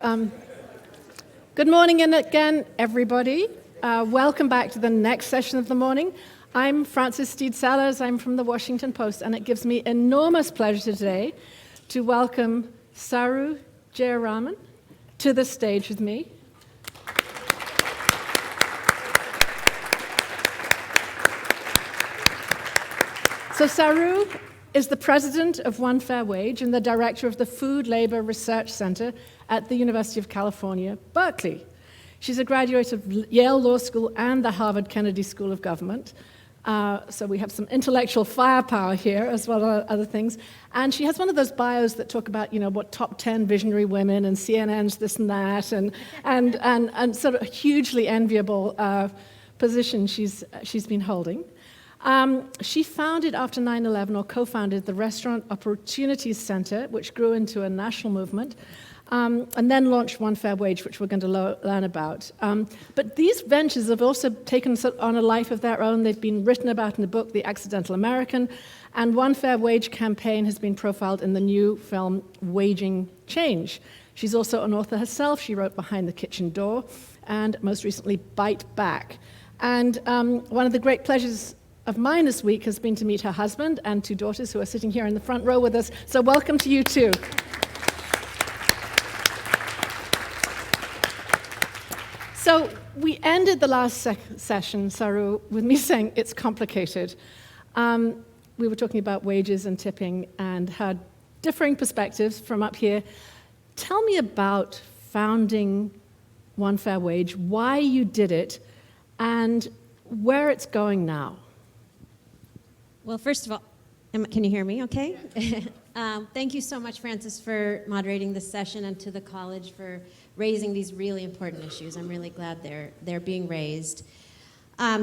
Good morning again, everybody. Welcome back to the next session of the morning. I'm Frances Steed Sellers. I'm from the Washington Post, and it gives me enormous pleasure today to welcome Saru Jayaraman to the stage with me. So Saru is the president of One Fair Wage and the director of the Food Labor Research Center at the University of California, Berkeley. She's a graduate of Yale Law School and the Harvard Kennedy School of Government. So we have some intellectual firepower here, as well as other things. And she has one of those bios that talk about, what top 10 visionary women and CNN's this and that, and sort of a hugely enviable position she's been holding. She founded, after 9/11, or co-founded the Restaurant Opportunities Center, which grew into a national movement, and then launched One Fair Wage, which we're going to learn about. But these ventures have also taken on a life of their own. They've been written about in the book, The Accidental American, and One Fair Wage campaign has been profiled in the new film, Waging Change. She's also an author herself. She wrote Behind the Kitchen Door, and most recently, Bite Back. And one of the great pleasures of mine this week has been to meet her husband and two daughters who are sitting here in the front row with us. So welcome to you too. So we ended the last session, Saru, with me saying it's complicated. We were talking about wages and tipping and had differing perspectives from up here. Tell me about founding One Fair Wage, why you did it, and where it's going now. Well, first of all, can you hear me okay? Thank you so much, Frances, for moderating this session, and to the college for raising these really important issues. I'm really glad they're being raised.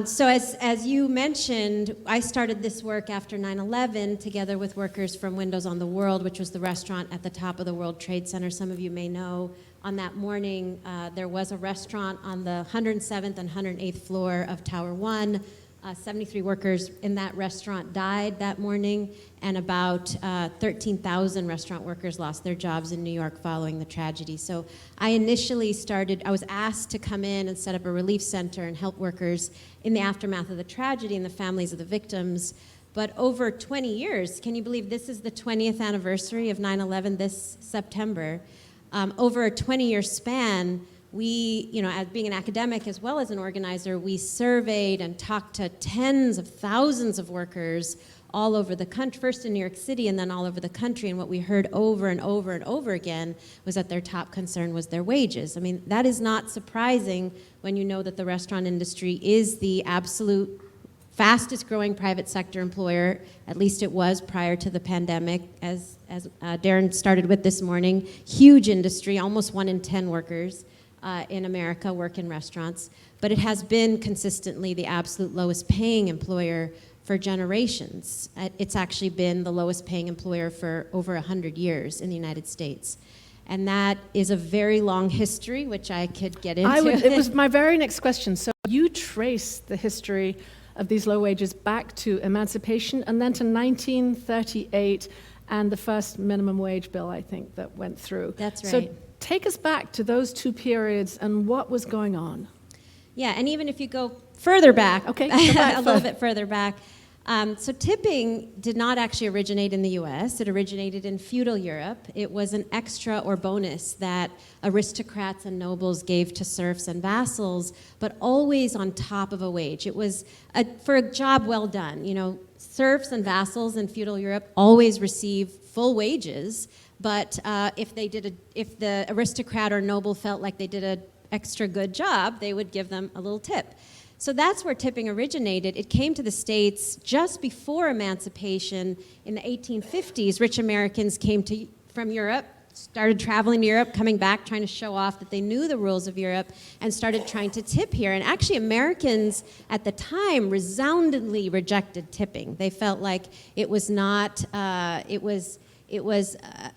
So as you mentioned, I started this work after 9/11 together with workers from Windows on the World, which was the restaurant at the top of the World Trade Center. Some of you may know on that morning there was a restaurant on the 107th and 108th floor of Tower 1. 73 workers in that restaurant died that morning, and about 13,000 restaurant workers lost their jobs in New York following the tragedy. So I was asked to come in and set up a relief center and help workers in the aftermath of the tragedy and the families of the victims. But over 20 years, can you believe this is the 20th anniversary of 9/11 this September? Over a 20-year span, we, as being an academic as well as an organizer, we surveyed and talked to tens of thousands of workers all over the country, first in New York City and then all over the country, and what we heard over and over and over again was that their top concern was their wages. I mean, that is not surprising when you know that the restaurant industry is the absolute fastest growing private sector employer, at least it was prior to the pandemic, as Darren started with this morning. Huge industry, almost 1 in 10 workers in America work in restaurants, but it has been consistently the absolute lowest paying employer for generations. It's actually been the lowest paying employer for over 100 years in the United States. And that is a very long history, which I could get into. It was my very next question. So you trace the history of these low wages back to emancipation and then to 1938 and the first minimum wage bill, I think, that went through. That's right. So take us back to those two periods and what was going on. Yeah, and even if you go further back, okay, a little bit further back. So tipping did not actually originate in the US. It originated in feudal Europe. It was an extra or bonus that aristocrats and nobles gave to serfs and vassals, but always on top of a wage. It was for a job well done. Serfs and vassals in feudal Europe always receive full wages, but if the aristocrat or noble felt like they did an extra good job, they would give them a little tip. So that's where tipping originated. It came to the States just before emancipation in the 1850s. Rich Americans came from Europe, started traveling to Europe, coming back, trying to show off that they knew the rules of Europe, and started trying to tip here. And actually, Americans at the time resoundingly rejected tipping. They felt like it was not, it was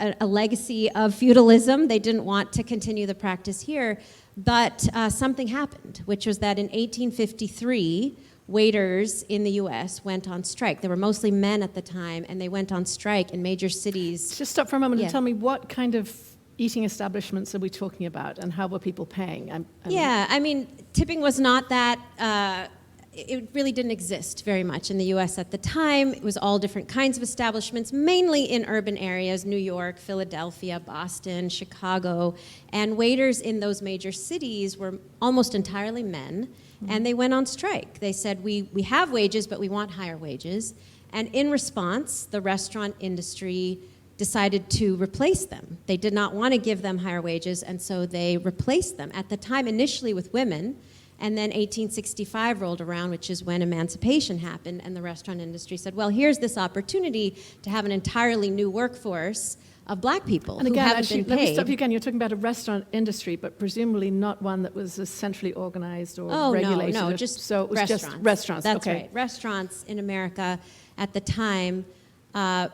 a legacy of feudalism. They didn't want to continue the practice here. But something happened, which was that in 1853, waiters in the U.S. went on strike. There were mostly men at the time, and they went on strike in major cities. Just stop for a moment and tell me what kind of eating establishments are we talking about, and how were people paying? Yeah, I mean, tipping was not that, it really didn't exist very much in the US at the time. It was all different kinds of establishments, mainly in urban areas, New York, Philadelphia, Boston, Chicago, and waiters in those major cities were almost entirely men, and they went on strike. They said, we have wages, but we want higher wages. And in response, the restaurant industry decided to replace them. They did not want to give them higher wages, and so they replaced them. At the time, initially with women, and then 1865 rolled around, which is when emancipation happened, and the restaurant industry said, well, here's this opportunity to have an entirely new workforce of black people and who again, haven't actually, been let me paid. stop you again. You're talking about a restaurant industry, but presumably not one that was as centrally organized or Oh, regulated. no, just so it was restaurants. just restaurants. That's okay. right. Restaurants in America at the time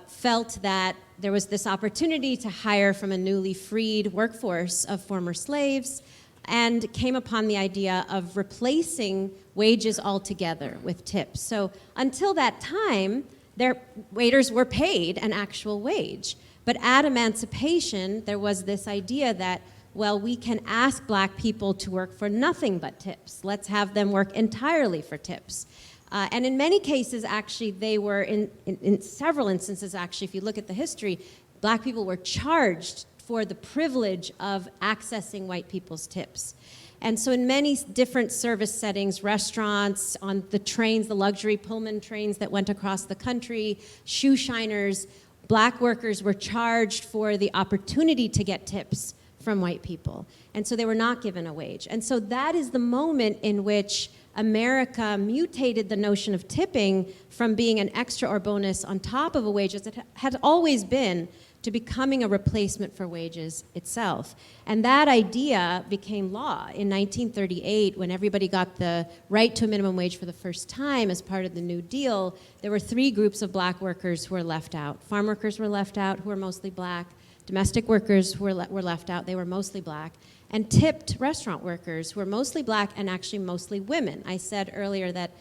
felt that there was this opportunity to hire from a newly freed workforce of former slaves, and came upon the idea of replacing wages altogether with tips. So until that time, their waiters were paid an actual wage. But at emancipation, there was this idea that, well, we can ask black people to work for nothing but tips. Let's have them work entirely for tips. And in many cases, actually, they were, in several instances, actually, if you look at the history, black people were charged for the privilege of accessing white people's tips. And so in many different service settings, restaurants, on the trains, the luxury Pullman trains that went across the country, shoe shiners, black workers were charged for the opportunity to get tips from white people. And so they were not given a wage. And so that is the moment in which America mutated the notion of tipping from being an extra or bonus on top of a wage, as it had always been, to becoming a replacement for wages itself. And that idea became law in 1938 when everybody got the right to a minimum wage for the first time as part of the New Deal. There were three groups of black workers who were left out. Farm workers were left out, who were mostly black. Domestic workers who were left out, they were mostly black. And tipped restaurant workers who were mostly black and actually mostly women. I said earlier that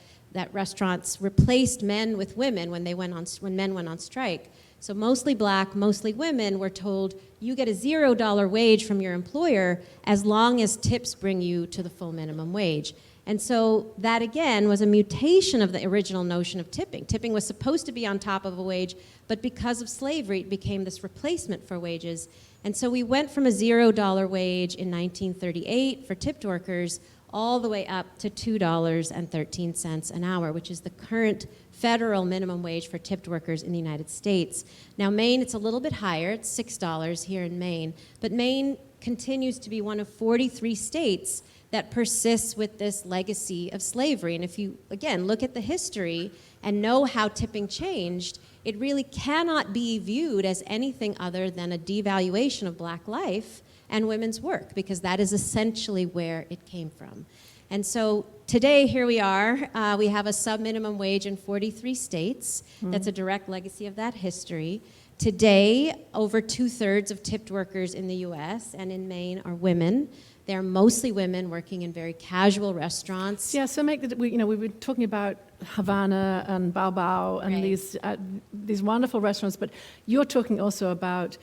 restaurants replaced men with women when men went on strike. So mostly black, mostly women were told, you get a $0 wage from your employer as long as tips bring you to the full minimum wage. And so that, again, was a mutation of the original notion of tipping. Tipping was supposed to be on top of a wage, but because of slavery, it became this replacement for wages. And so we went from a $0 wage in 1938 for tipped workers all the way up to $2.13 an hour, which is the current federal minimum wage for tipped workers in the United States. Now, Maine, it's a little bit higher. It's $6 here in Maine. But Maine continues to be one of 43 states that persists with this legacy of slavery. And if you, again, look at the history and know how tipping changed, it really cannot be viewed as anything other than a devaluation of black life and women's work, because that is essentially where it came from. And so today, here we are. We have a subminimum wage in 43 states. That's a direct legacy of that history. Today, over 2/3 of tipped workers in the US and in Maine are women. They're mostly women working in very casual restaurants. Yeah, so we were talking about Havana and Bao Bao and Right. these wonderful restaurants, but you're talking also about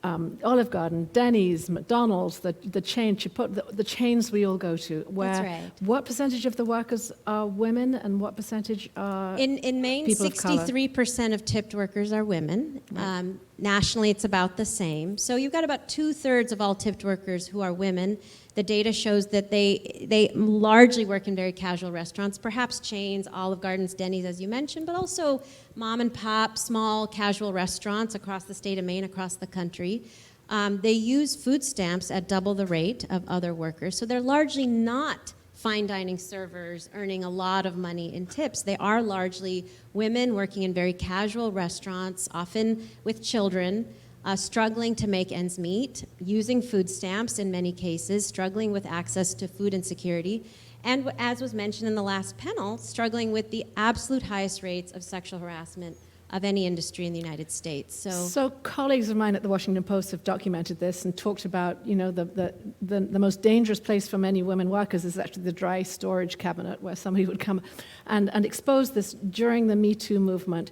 Olive Garden, Denny's, McDonald's, the chain, the chains we all go to. Where That's right. What percentage of the workers are women, and what percentage are In Maine, people of color? 63% of tipped workers are women. Right. Nationally, it's about the same. So you've got about 2/3 of all tipped workers who are women. The data shows that they largely work in very casual restaurants, perhaps chains, Olive Gardens, Denny's, as you mentioned, but also mom and pop, small casual restaurants across the state of Maine, across the country. They use food stamps at double the rate of other workers, so they're largely not fine dining servers earning a lot of money in tips. They are largely women working in very casual restaurants, often with children, struggling to make ends meet, using food stamps in many cases, struggling with access to food insecurity, and as was mentioned in the last panel, struggling with the absolute highest rates of sexual harassment of any industry in the United States. So colleagues of mine at the Washington Post have documented this and talked about, the most dangerous place for many women workers is actually the dry storage cabinet, where somebody would come and expose this during the Me Too movement.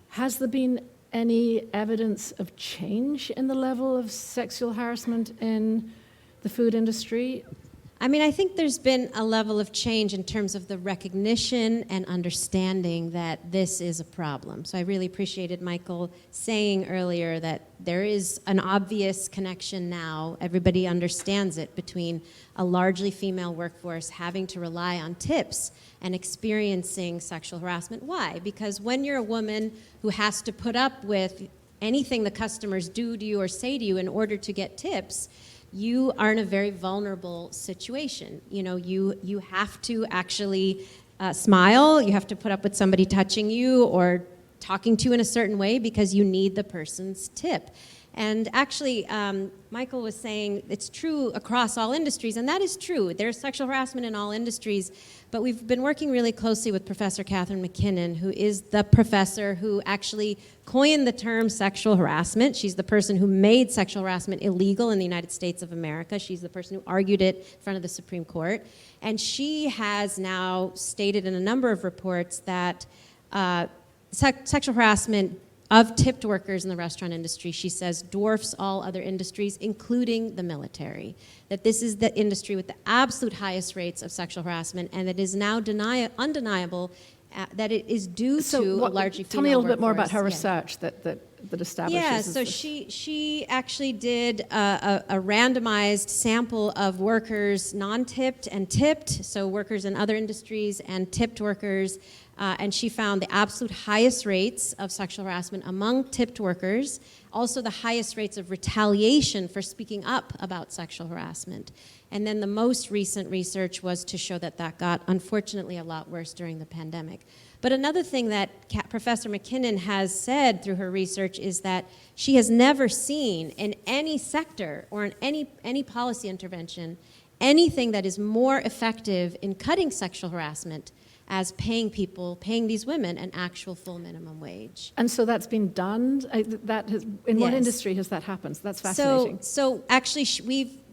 Has there been any evidence of change in the level of sexual harassment in the food industry? I mean, I think there's been a level of change in terms of the recognition and understanding that this is a problem. So I really appreciated Michael saying earlier that there is an obvious connection now, everybody understands it, between a largely female workforce having to rely on tips and experiencing sexual harassment. Why? Because when you're a woman who has to put up with anything the customers do to you or say to you in order to get tips, you are in a very vulnerable situation. You know, you have to actually smile, you have to put up with somebody touching you or talking to you in a certain way because you need the person's tip. And actually, Michael was saying it's true across all industries, and that is true. There's sexual harassment in all industries, but we've been working really closely with Professor Catherine McKinnon, who is the professor who actually coined the term sexual harassment. She's the person who made sexual harassment illegal in the United States of America. She's the person who argued it in front of the Supreme Court. And she has now stated in a number of reports that sexual harassment of tipped workers in the restaurant industry, she says, dwarfs all other industries, including the military. That this is the industry with the absolute highest rates of sexual harassment, and it is now undeniable that it is due to a largely female Tell me a little bit more about her workforce. research that establishes. Yeah, so this. she actually did a randomized sample of workers non-tipped and tipped, so workers in other industries and tipped workers, and she found the absolute highest rates of sexual harassment among tipped workers, also the highest rates of retaliation for speaking up about sexual harassment. And then the most recent research was to show that that got, unfortunately, a lot worse during the pandemic. But another thing that Professor McKinnon has said through her research is that she has never seen in any sector or in any policy intervention anything that is more effective in cutting sexual harassment as paying these women, an actual full minimum wage. And so that's been done? In what industry has that happened? So that's fascinating. So actually,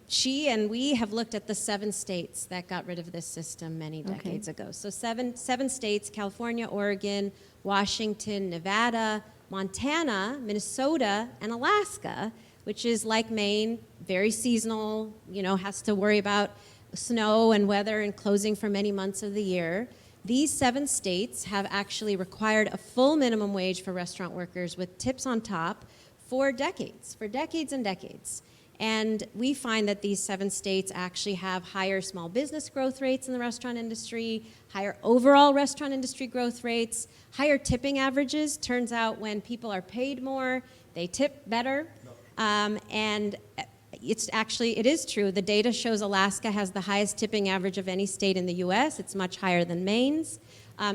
she and we have looked at the 7 states that got rid of this system many decades ago. So seven states, California, Oregon, Washington, Nevada, Montana, Minnesota, and Alaska, which is like Maine, very seasonal, has to worry about snow and weather and closing for many months of the year. These 7 states have actually required a full minimum wage for restaurant workers with tips on top for decades and decades. And we find that these 7 states actually have higher small business growth rates in the restaurant industry, higher overall restaurant industry growth rates, higher tipping averages. Turns out when people are paid more, they tip better. And it is true. The data shows Alaska has the highest tipping average of any state in the U.S. It's much higher than Maine's.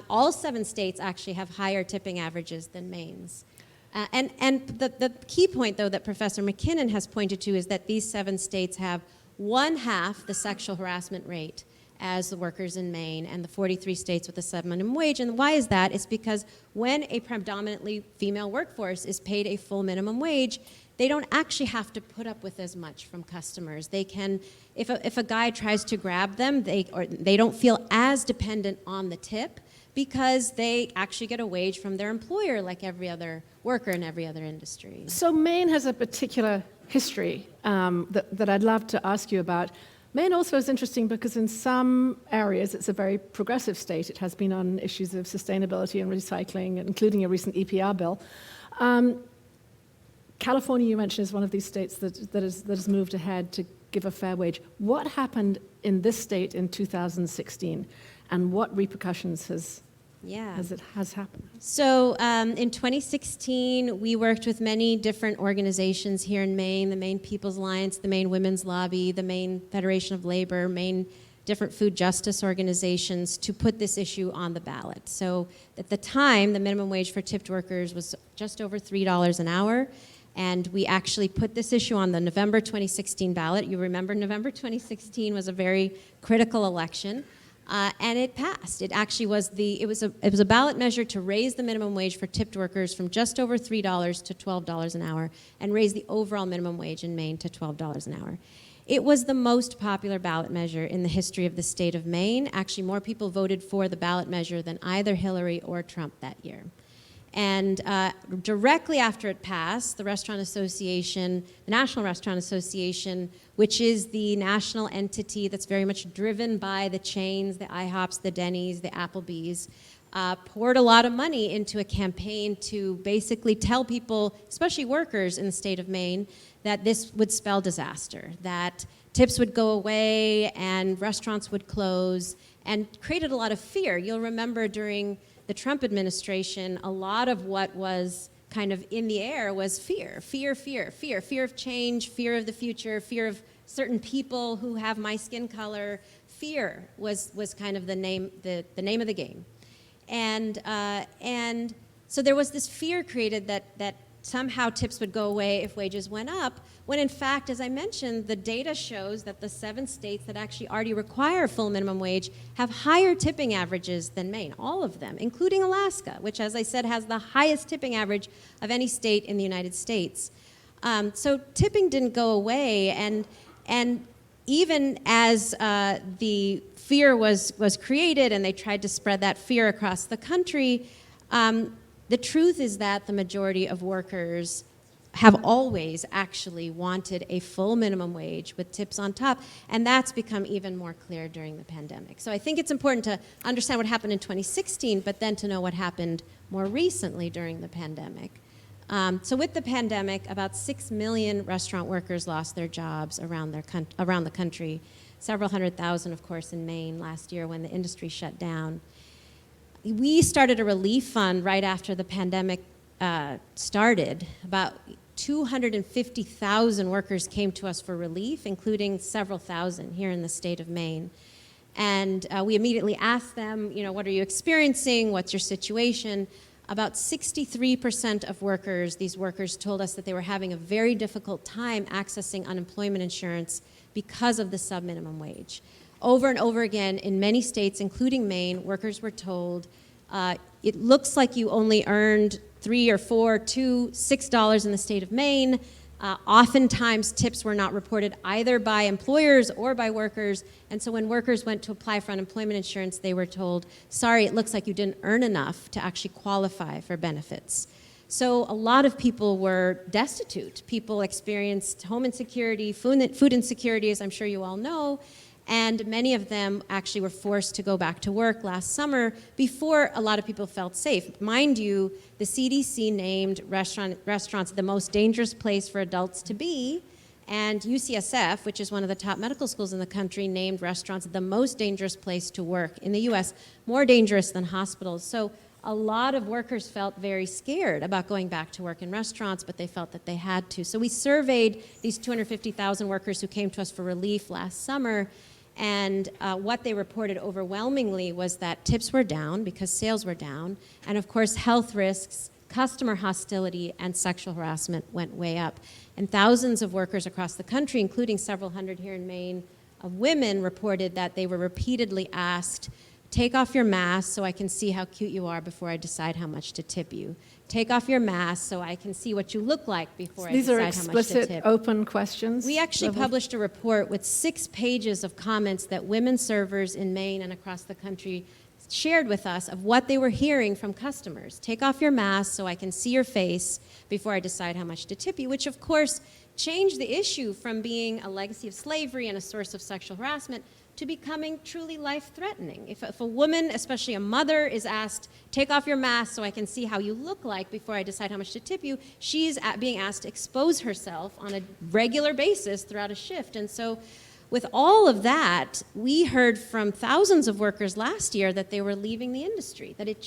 All 7 states actually have higher tipping averages than Maine's. And the key point, though, that Professor McKinnon has pointed to is that these 7 states have 1/2 the sexual harassment rate as the workers in Maine and the 43 states with the subminimum wage. And why is that? It's because when a predominantly female workforce is paid a full minimum wage, they don't actually have to put up with as much from customers. They can, if a guy tries to grab them, they don't feel as dependent on the tip because they actually get a wage from their employer like every other worker in every other industry. So Maine has a particular history that I'd love to ask you about. Maine also is interesting because in some areas it's a very progressive state. It has been on issues of sustainability and recycling, including a recent EPR bill. California, you mentioned, is one of these states that has moved ahead to give a fair wage. What happened in this state in 2016, and what repercussions has happened? So in 2016, we worked with many different organizations here in Maine, the Maine People's Alliance, the Maine Women's Lobby, the Maine Federation of Labor, Maine different food justice organizations to put this issue on the ballot. So at the time, the minimum wage for tipped workers was just over $3 an hour. And we actually put this issue on the November 2016 ballot. You remember November 2016 was a very critical election. And it passed. It actually was it was a ballot measure to raise the minimum wage for tipped workers from just over $3 to $12 an hour and raise the overall minimum wage in Maine to $12 an hour. It was the most popular ballot measure in the history of the state of Maine. Actually, more people voted for the ballot measure than either Hillary or Trump that year. And directly after it passed, the Restaurant Association, the National Restaurant Association, which is the national entity that's very much driven by the chains, the IHOPs, the Denny's, the Applebee's, poured a lot of money into a campaign to basically tell people, especially workers in the state of Maine, that this would spell disaster, that tips would go away and restaurants would close, and created a lot of fear. You'll remember during the Trump administration, a lot of what was kind of in the air was fear of change, fear of the future, fear of certain people who have my skin color. Fear was kind of the name of the game. And so there was this fear created that somehow tips would go away if wages went up, when in fact, as I mentioned, the data shows that the 7 states that actually already require full minimum wage have higher tipping averages than Maine, all of them, including Alaska, which, as I said, has the highest tipping average of any state in the United States. So tipping didn't go away, and even as the fear was created and they tried to spread that fear across the country, the truth is that the majority of workers have always actually wanted a full minimum wage with tips on top, and that's become even more clear during the pandemic. So I think it's important to understand what happened in 2016, but then to know what happened more recently during the pandemic. So with the pandemic, about 6 million restaurant workers lost their jobs around the country, several hundred thousand, of course, in Maine last year when the industry shut down. We started a relief fund right after the pandemic started. About 250,000 workers came to us for relief, including several thousand here in the state of Maine. And we immediately asked them, what are you experiencing? What's your situation? About 63% of workers, these workers told us that they were having a very difficult time accessing unemployment insurance because of the subminimum wage. Over and over again, in many states, including Maine, workers were told, it looks like you only earned $3 or $4, $2, $6 in the state of Maine. Oftentimes, tips were not reported either by employers or by workers, and so when workers went to apply for unemployment insurance, they were told, sorry, it looks like you didn't earn enough to actually qualify for benefits. So a lot of people were destitute. People experienced home insecurity, food insecurity, as I'm sure you all know, and many of them actually were forced to go back to work last summer before a lot of people felt safe. Mind you, the CDC named restaurants the most dangerous place for adults to be, and UCSF, which is one of the top medical schools in the country, named restaurants the most dangerous place to work in the US, more dangerous than hospitals. So a lot of workers felt very scared about going back to work in restaurants, but they felt that they had to. So we surveyed these 250,000 workers who came to us for relief last summer, and what they reported overwhelmingly was that tips were down because sales were down, and of course health risks, customer hostility, and sexual harassment went way up. And thousands of workers across the country, including several hundred here in Maine, of women reported that they were repeatedly asked, take off your mask so I can see how cute you are before I decide how much to tip you. Take off your mask so I can see what you look like before I decide how much to tip. These are explicit, open questions? We actually published a report with 6 pages of comments that women servers in Maine and across the country shared with us of what they were hearing from customers. Take off your mask so I can see your face before I decide how much to tip you, which of course changed the issue from being a legacy of slavery and a source of sexual harassment to becoming truly life-threatening. If a woman, especially a mother, is asked, take off your mask so I can see how you look like before I decide how much to tip you, she's being asked to expose herself on a regular basis throughout a shift. And so with all of that, we heard from thousands of workers last year that they were leaving the industry, that it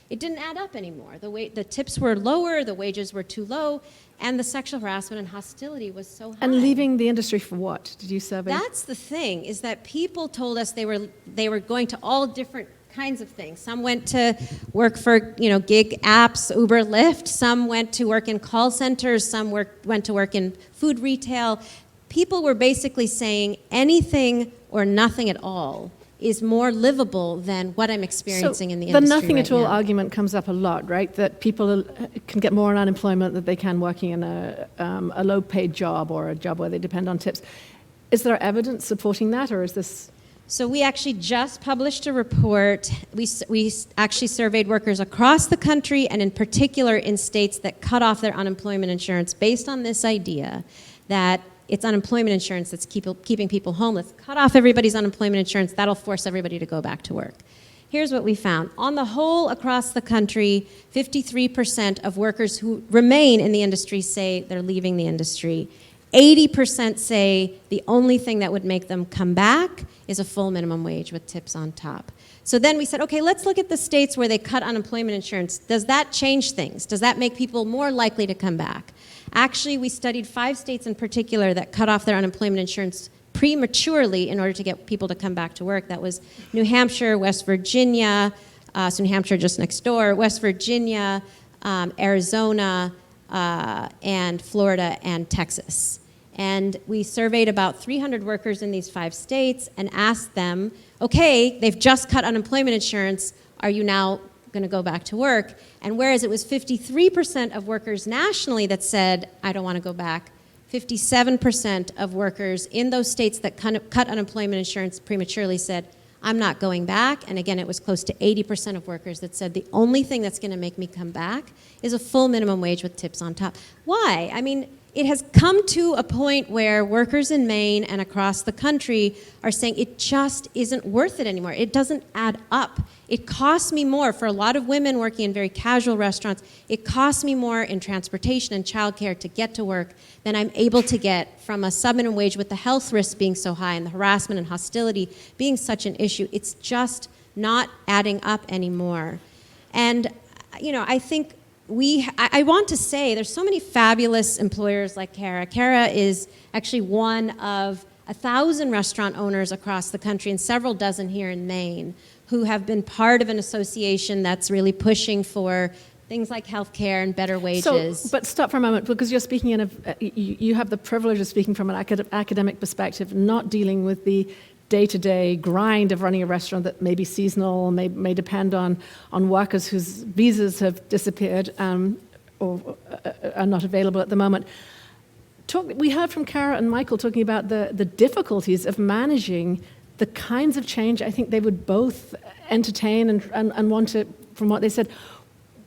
didn't add up anymore. The tips were lower, the wages were too low, and the sexual harassment and hostility was so high. And leaving the industry for what? Did you survey? That's the thing, is that people told us they were going to all different kinds of things. Some went to work for gig apps, Uber, Lyft. Some went to work in call centers. Some went to work in food retail. People were basically saying anything or nothing at all is more livable than what I'm experiencing in the industry. The nothing at all now. Argument comes up a lot, right? That people can get more on unemployment than they can working in a low-paid job or a job where they depend on tips. Is there evidence supporting that, or is this? So we actually just published a report. We actually surveyed workers across the country, and in particular in states that cut off their unemployment insurance based on this idea that it's unemployment insurance that's keeping people homeless. Cut off everybody's unemployment insurance, that'll force everybody to go back to work. Here's what we found. On the whole, across the country, 53% of workers who remain in the industry say they're leaving the industry. 80% say the only thing that would make them come back is a full minimum wage with tips on top. So then we said, okay, let's look at the states where they cut unemployment insurance. Does that change things? Does that make people more likely to come back? Actually, we studied 5 states in particular that cut off their unemployment insurance prematurely in order to get people to come back to work. That was New Hampshire, West Virginia, so New Hampshire just next door, West Virginia, Arizona, and Florida and Texas. And we surveyed about 300 workers in these 5 states and asked them, okay, they've just cut unemployment insurance, are you now going to go back to work? And whereas it was 53% of workers nationally that said, I don't want to go back, 57% of workers in those states that cut unemployment insurance prematurely said, I'm not going back. And again, it was close to 80% of workers that said the only thing that's going to make me come back is a full minimum wage with tips on top. Why? I mean, it has come to a point where workers in Maine and across the country are saying it just isn't worth it anymore. It doesn't add up. It costs me more for a lot of women working in very casual restaurants. It costs me more in transportation and childcare to get to work than I'm able to get from a subminimum wage with the health risks being so high and the harassment and hostility being such an issue. It's just not adding up anymore. And, you know, I think I want to say there's so many fabulous employers like Kara. Kara is actually one of 1,000 restaurant owners across the country and several dozen here in Maine who have been part of an association that's really pushing for things like health care and better wages. So, but stop for a moment, because you're speaking you have the privilege of speaking from an academic perspective, not dealing with the day-to-day grind of running a restaurant that may be seasonal, may depend on workers whose visas have disappeared or are not available at the moment. We heard from Kara and Michael talking about the difficulties of managing the kinds of change I think they would both entertain and want to, from what they said,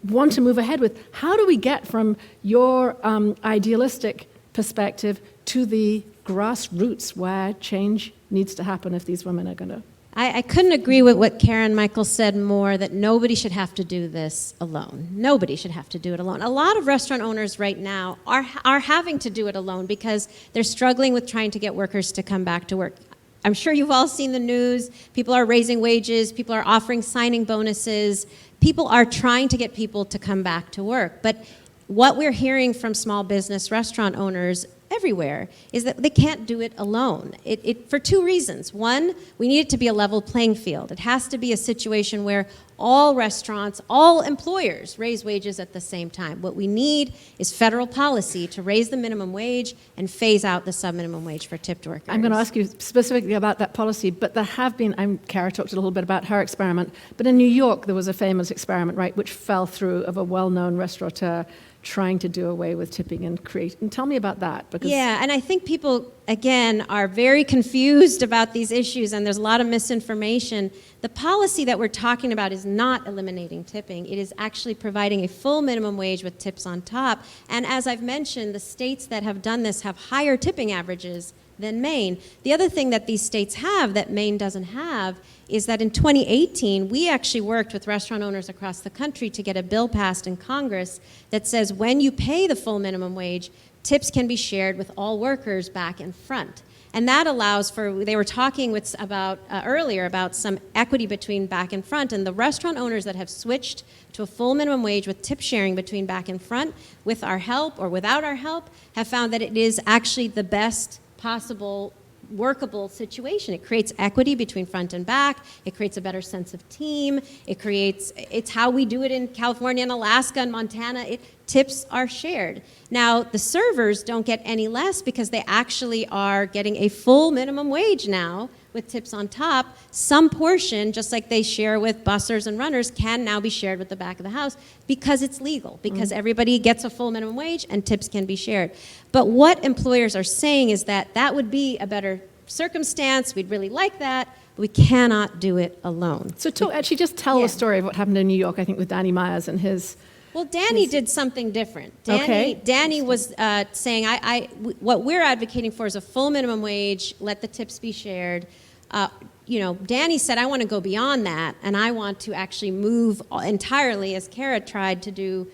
want to move ahead with. How do we get from your idealistic perspective to the grassroots where change needs to happen if these women are going to? I couldn't agree with what Kara and Michael said more, that nobody should have to do this alone. Nobody should have to do it alone. A lot of restaurant owners right now are having to do it alone because they're struggling with trying to get workers to come back to work. I'm sure you've all seen the news. People are raising wages. People are offering signing bonuses. People are trying to get people to come back to work. But what we're hearing from small business restaurant owners everywhere is that they can't do it alone. For 2 reasons. One, we need it to be a level playing field. It has to be a situation where all restaurants, all employers raise wages at the same time. What we need is federal policy to raise the minimum wage and phase out the subminimum wage for tipped workers. I'm going to ask you specifically about that policy, but there have been, Kara talked a little bit about her experiment, but in New York there was a famous experiment, right, which fell through, of a well-known restaurateur trying to do away with tipping and tell me about that. Because yeah, and I think people, again, are very confused about these issues, and there's a lot of misinformation. The policy that we're talking about is not eliminating tipping. It is actually providing a full minimum wage with tips on top. And as I've mentioned, the states that have done this have higher tipping averages than Maine. The other thing that these states have that Maine doesn't have is that in 2018, we actually worked with restaurant owners across the country to get a bill passed in Congress that says when you pay the full minimum wage, tips can be shared with all workers back and front. And that allows for, they were talking earlier about some equity between back and front, and the restaurant owners that have switched to a full minimum wage with tip sharing between back and front, with our help or without our help, have found that it is actually the best possible workable situation. It creates equity between front and back. It creates a better sense of team. It's how we do it in California and Alaska and Montana. Tips are shared. Now, the servers don't get any less because they actually are getting a full minimum wage now with tips on top. Some portion, just like they share with bussers and runners, can now be shared with the back of the house because it's legal, because everybody gets a full minimum wage and tips can be shared. But what employers are saying is that that would be a better circumstance. We'd really like that. We cannot do it alone. So actually just tell Yeah. the story of what happened in New York, I think, with Danny Myers and his... Well, Danny did something different. Danny was saying, what we're advocating for is a full minimum wage, let the tips be shared. Danny said, I want to go beyond that, and I want to actually move entirely, as Kara tried to do,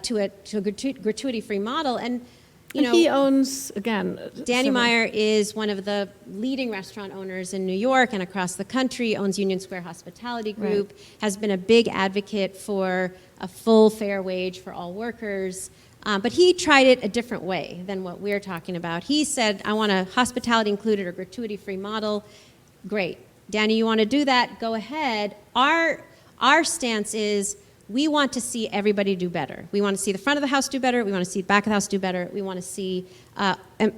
to a gratuity-free model. And he owns, again... Danny Meyer is one of the leading restaurant owners in New York and across the country, owns Union Square Hospitality Group, has been a big advocate for a full fair wage for all workers. But he tried it a different way than what we're talking about. He said, I want a hospitality included or gratuity-free model. Great. Danny, you want to do that? Go ahead. Our stance is we want to see everybody do better. We want to see the front of the house do better. We want to see the back of the house do better. We want to see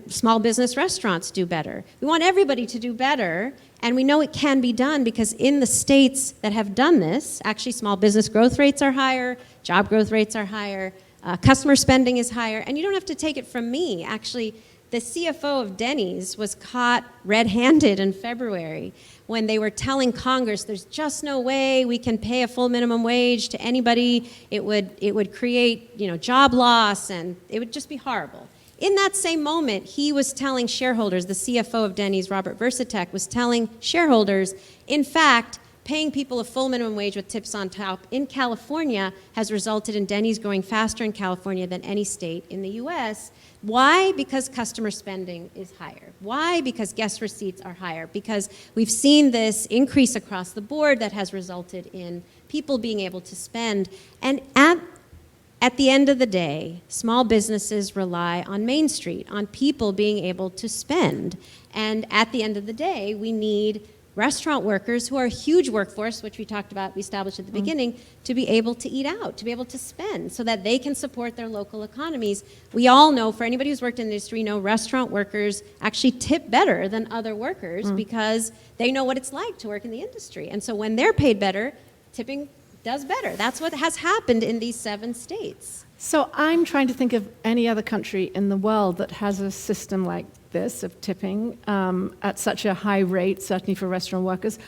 small business restaurants do better. We want everybody to do better, and we know it can be done because in the states that have done this, actually small business growth rates are higher, job growth rates are higher, customer spending is higher, and you don't have to take it from me. Actually, the CFO of Denny's was caught red-handed in February when they were telling Congress there's just no way we can pay a full minimum wage to anybody. It would create job loss, and it would just be horrible. In that same moment, he was telling shareholders, the CFO of Denny's, Robert Versatek, was telling shareholders, in fact, paying people a full minimum wage with tips on top in California has resulted in Denny's growing faster in California than any state in the U.S. Why? Because customer spending is higher. Why? Because guest receipts are higher. Because we've seen this increase across the board that has resulted in people being able to spend. And at the end of the day, small businesses rely on Main Street, on people being able to spend. And at the end of the day, we need restaurant workers, who are a huge workforce, which we talked about, we established at the beginning, to be able to eat out, to be able to spend, so that they can support their local economies. We all know, for anybody who's worked in the industry, know restaurant workers actually tip better than other workers because they know what it's like to work in the industry. And so when they're paid better, tipping does better. That's what has happened in these 7 states. So I'm trying to think of any other country in the world that has a system like this of tipping at such a high rate, certainly for restaurant workers.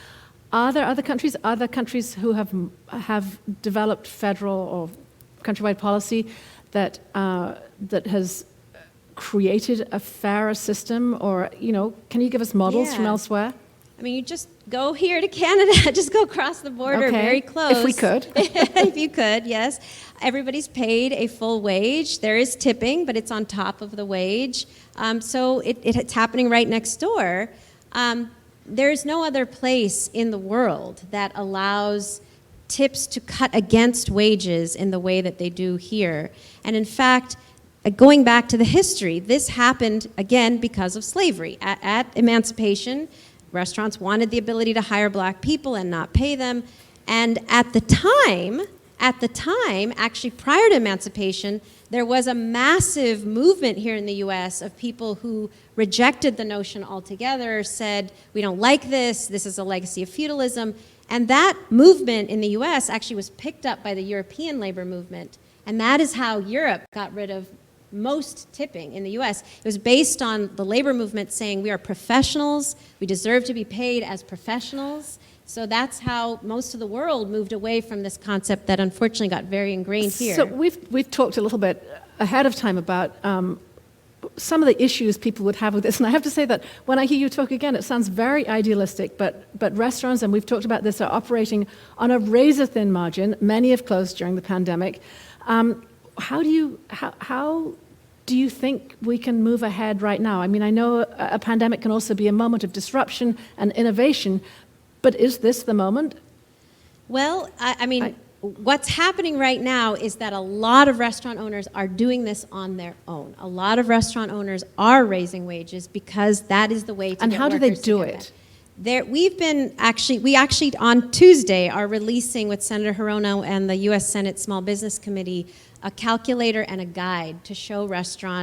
Are there other countries who have developed federal or countrywide policy that has created a fairer system? Or can you give us models from elsewhere? I mean, you just go here to Canada, just go across the border, very close. If we could. If you could, yes. Everybody's paid a full wage. There is tipping, but it's on top of the wage. So it's happening right next door. There's no other place in the world that allows tips to cut against wages in the way that they do here. And in fact, going back to the history, this happened, again, because of slavery. At emancipation, restaurants wanted the ability to hire black people and not pay them. And at the time, actually prior to emancipation, there was a massive movement here in the US of people who rejected the notion altogether, said, we don't like this is a legacy of feudalism. And that movement in the US actually was picked up by the European labor movement. And that is how Europe got rid of most tipping in the US. It was based on the labor movement saying we are professionals, we deserve to be paid as professionals. So that's how most of the world moved away from this concept that unfortunately got very ingrained here. So we've talked a little bit ahead of time about some of the issues people would have with this. And I have to say that when I hear you talk again, it sounds very idealistic, but restaurants, and we've talked about this, are operating on a razor-thin margin. Many have closed during the pandemic. How do you think we can move ahead right now? I mean, I know a pandemic can also be a moment of disruption and innovation, but is this the moment? Well, what's happening right now is that a lot of restaurant owners are doing this on their own. A lot of restaurant owners are raising wages because that is the way to And get how do they workers do together. it? We actually on Tuesday are releasing with Senator Hirono and the U.S. Senate Small Business Committee a calculator and a guide to show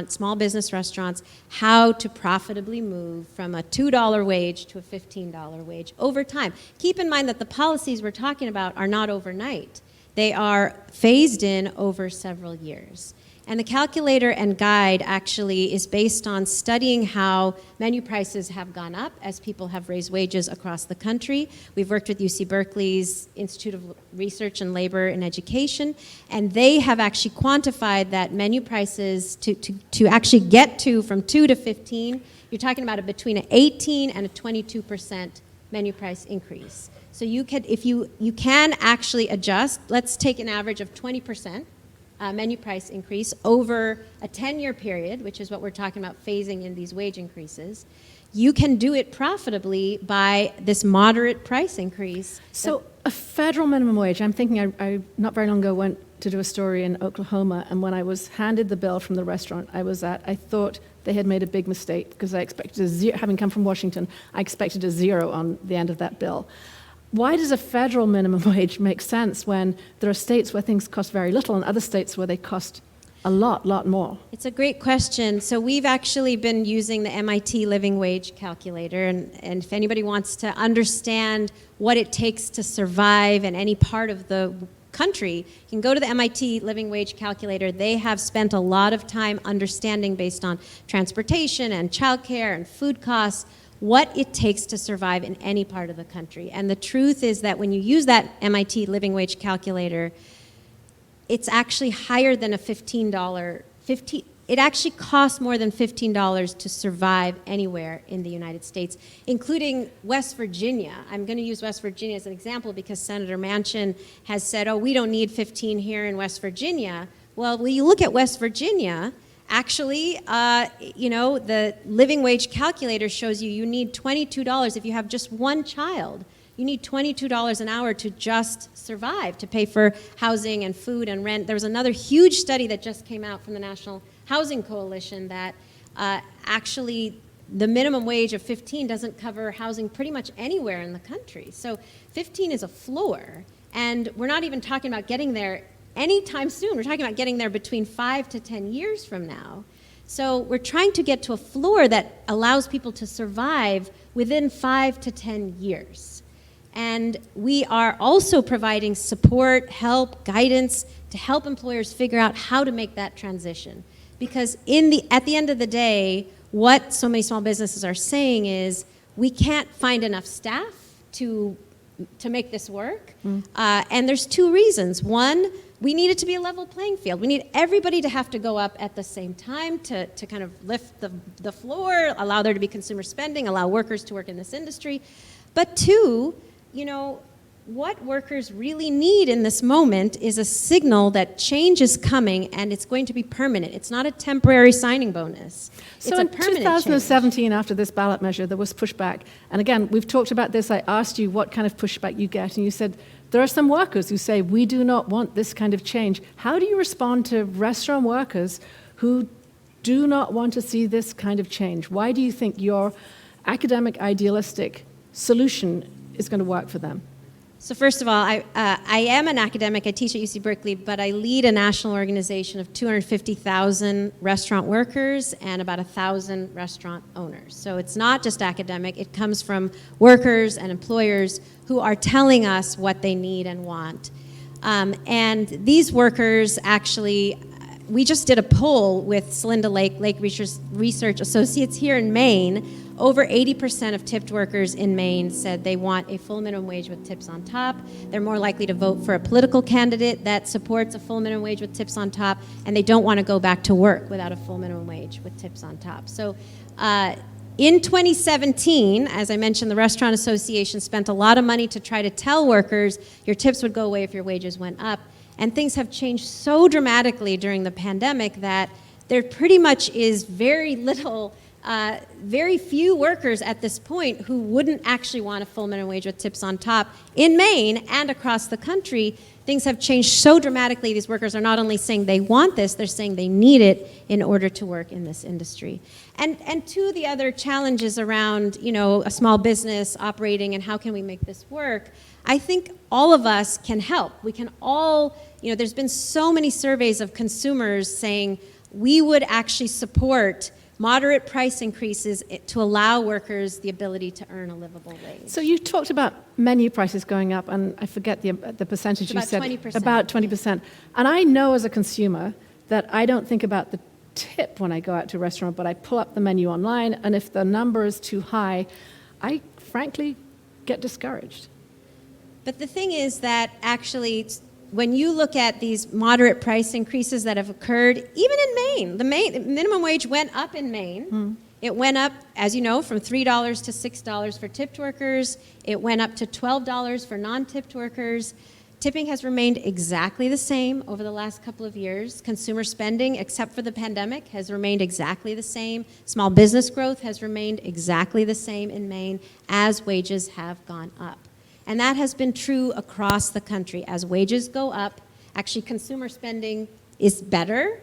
small business restaurants, how to profitably move from a $2 wage to a $15 wage over time. Keep in mind that the policies we're talking about are not overnight. They are phased in over several years. And the calculator and guide actually is based on studying how menu prices have gone up as people have raised wages across the country. We've worked with UC Berkeley's Institute of Research and Labor and Education, and they have actually quantified that menu prices to actually get to from 2 to 15, you're talking about between an 18 and a 22% menu price increase. So you can, if you can actually adjust, let's take an average of 20%. Menu price increase over a 10-year period, which is what we're talking about phasing in these wage increases, you can do it profitably by this moderate price increase. So a federal minimum wage, I'm thinking I not very long ago went to do a story in Oklahoma, and when I was handed the bill from the restaurant I was at, I thought they had made a big mistake because I expected a zero, having come from Washington, I expected a 0 on the end of that bill. Why does a federal minimum wage make sense when there are states where things cost very little and other states where they cost a lot more? It's a great question. So we've actually been using the MIT Living Wage Calculator, and if anybody wants to understand what it takes to survive in any part of the country, you can go to the MIT Living Wage Calculator. They have spent a lot of time understanding based on transportation and childcare and food costs what it takes to survive in any part of the country. And the truth is that when you use that MIT Living Wage Calculator, it's actually higher than a $15. It actually costs more than $15 to survive anywhere in the United States, including West Virginia. I'm going to use West Virginia as an example because Senator Manchin has said, oh, we don't need 15 here in West Virginia. Well, when you look at West Virginia, actually, the living wage calculator shows you need $22 if you have just one child. You need $22 an hour to just survive, to pay for housing and food and rent. There was another huge study that just came out from the National Housing Coalition that actually the minimum wage of 15 doesn't cover housing pretty much anywhere in the country. So 15 is a floor, and we're not even talking about getting there anytime soon. We're talking about getting there between 5 to 10 years from now. So we're trying to get to a floor that allows people to survive within 5 to 10 years. And we are also providing support, help, guidance to help employers figure out how to make that transition. Because at the end of the day, what so many small businesses are saying is, we can't find enough staff to make this work. And there's 2 reasons. One, we need it to be a level playing field. We need everybody to have to go up at the same time to kind of lift the floor, allow there to be consumer spending, allow workers to work in this industry. But 2, what workers really need in this moment is a signal that change is coming and it's going to be permanent. It's not a temporary signing bonus. So in 2017, after this ballot measure, there was pushback. And again, we've talked about this. I asked you what kind of pushback you get, and you said there are some workers who say, we do not want this kind of change. How do you respond to restaurant workers who do not want to see this kind of change? Why do you think your academic, idealistic solution is going to work for them? So first of all, I am an academic. I teach at UC Berkeley, but I lead a national organization of 250,000 restaurant workers and about 1,000 restaurant owners. So it's not just academic. It comes from workers and employers who are telling us what they need and want. And these workers actually, we just did a poll with Celinda Lake Research Associates here in Maine. Over 80% of tipped workers in Maine said they want a full minimum wage with tips on top. They're more likely to vote for a political candidate that supports a full minimum wage with tips on top, and they don't want to go back to work without a full minimum wage with tips on top. So in 2017, as I mentioned, the Restaurant Association spent a lot of money to try to tell workers your tips would go away if your wages went up. And things have changed so dramatically during the pandemic that there pretty much is very few workers at this point who wouldn't actually want a full minimum wage with tips on top. In Maine and across the country, things have changed so dramatically. These workers are not only saying they want this, they're saying they need it in order to work in this industry. And 2, the other challenges around, a small business operating and how can we make this work, I think all of us can help. We can all, there's been so many surveys of consumers saying we would actually support moderate price increases to allow workers the ability to earn a livable wage. So you talked about menu prices going up, and I forget the percentage you said. About 20%. About 20%. And I know as a consumer that I don't think about the tip when I go out to a restaurant, but I pull up the menu online, and if the number is too high, I frankly get discouraged. But the thing is that actually, when you look at these moderate price increases that have occurred, even in Maine, the minimum wage went up in Maine. It went up, as you know, from $3 to $6 for tipped workers. It went up to $12 for non-tipped workers. Tipping has remained exactly the same over the last couple of years. Consumer spending, except for the pandemic, has remained exactly the same. Small business growth has remained exactly the same in Maine as wages have gone up. And that has been true across the country. As wages go up, actually consumer spending is better.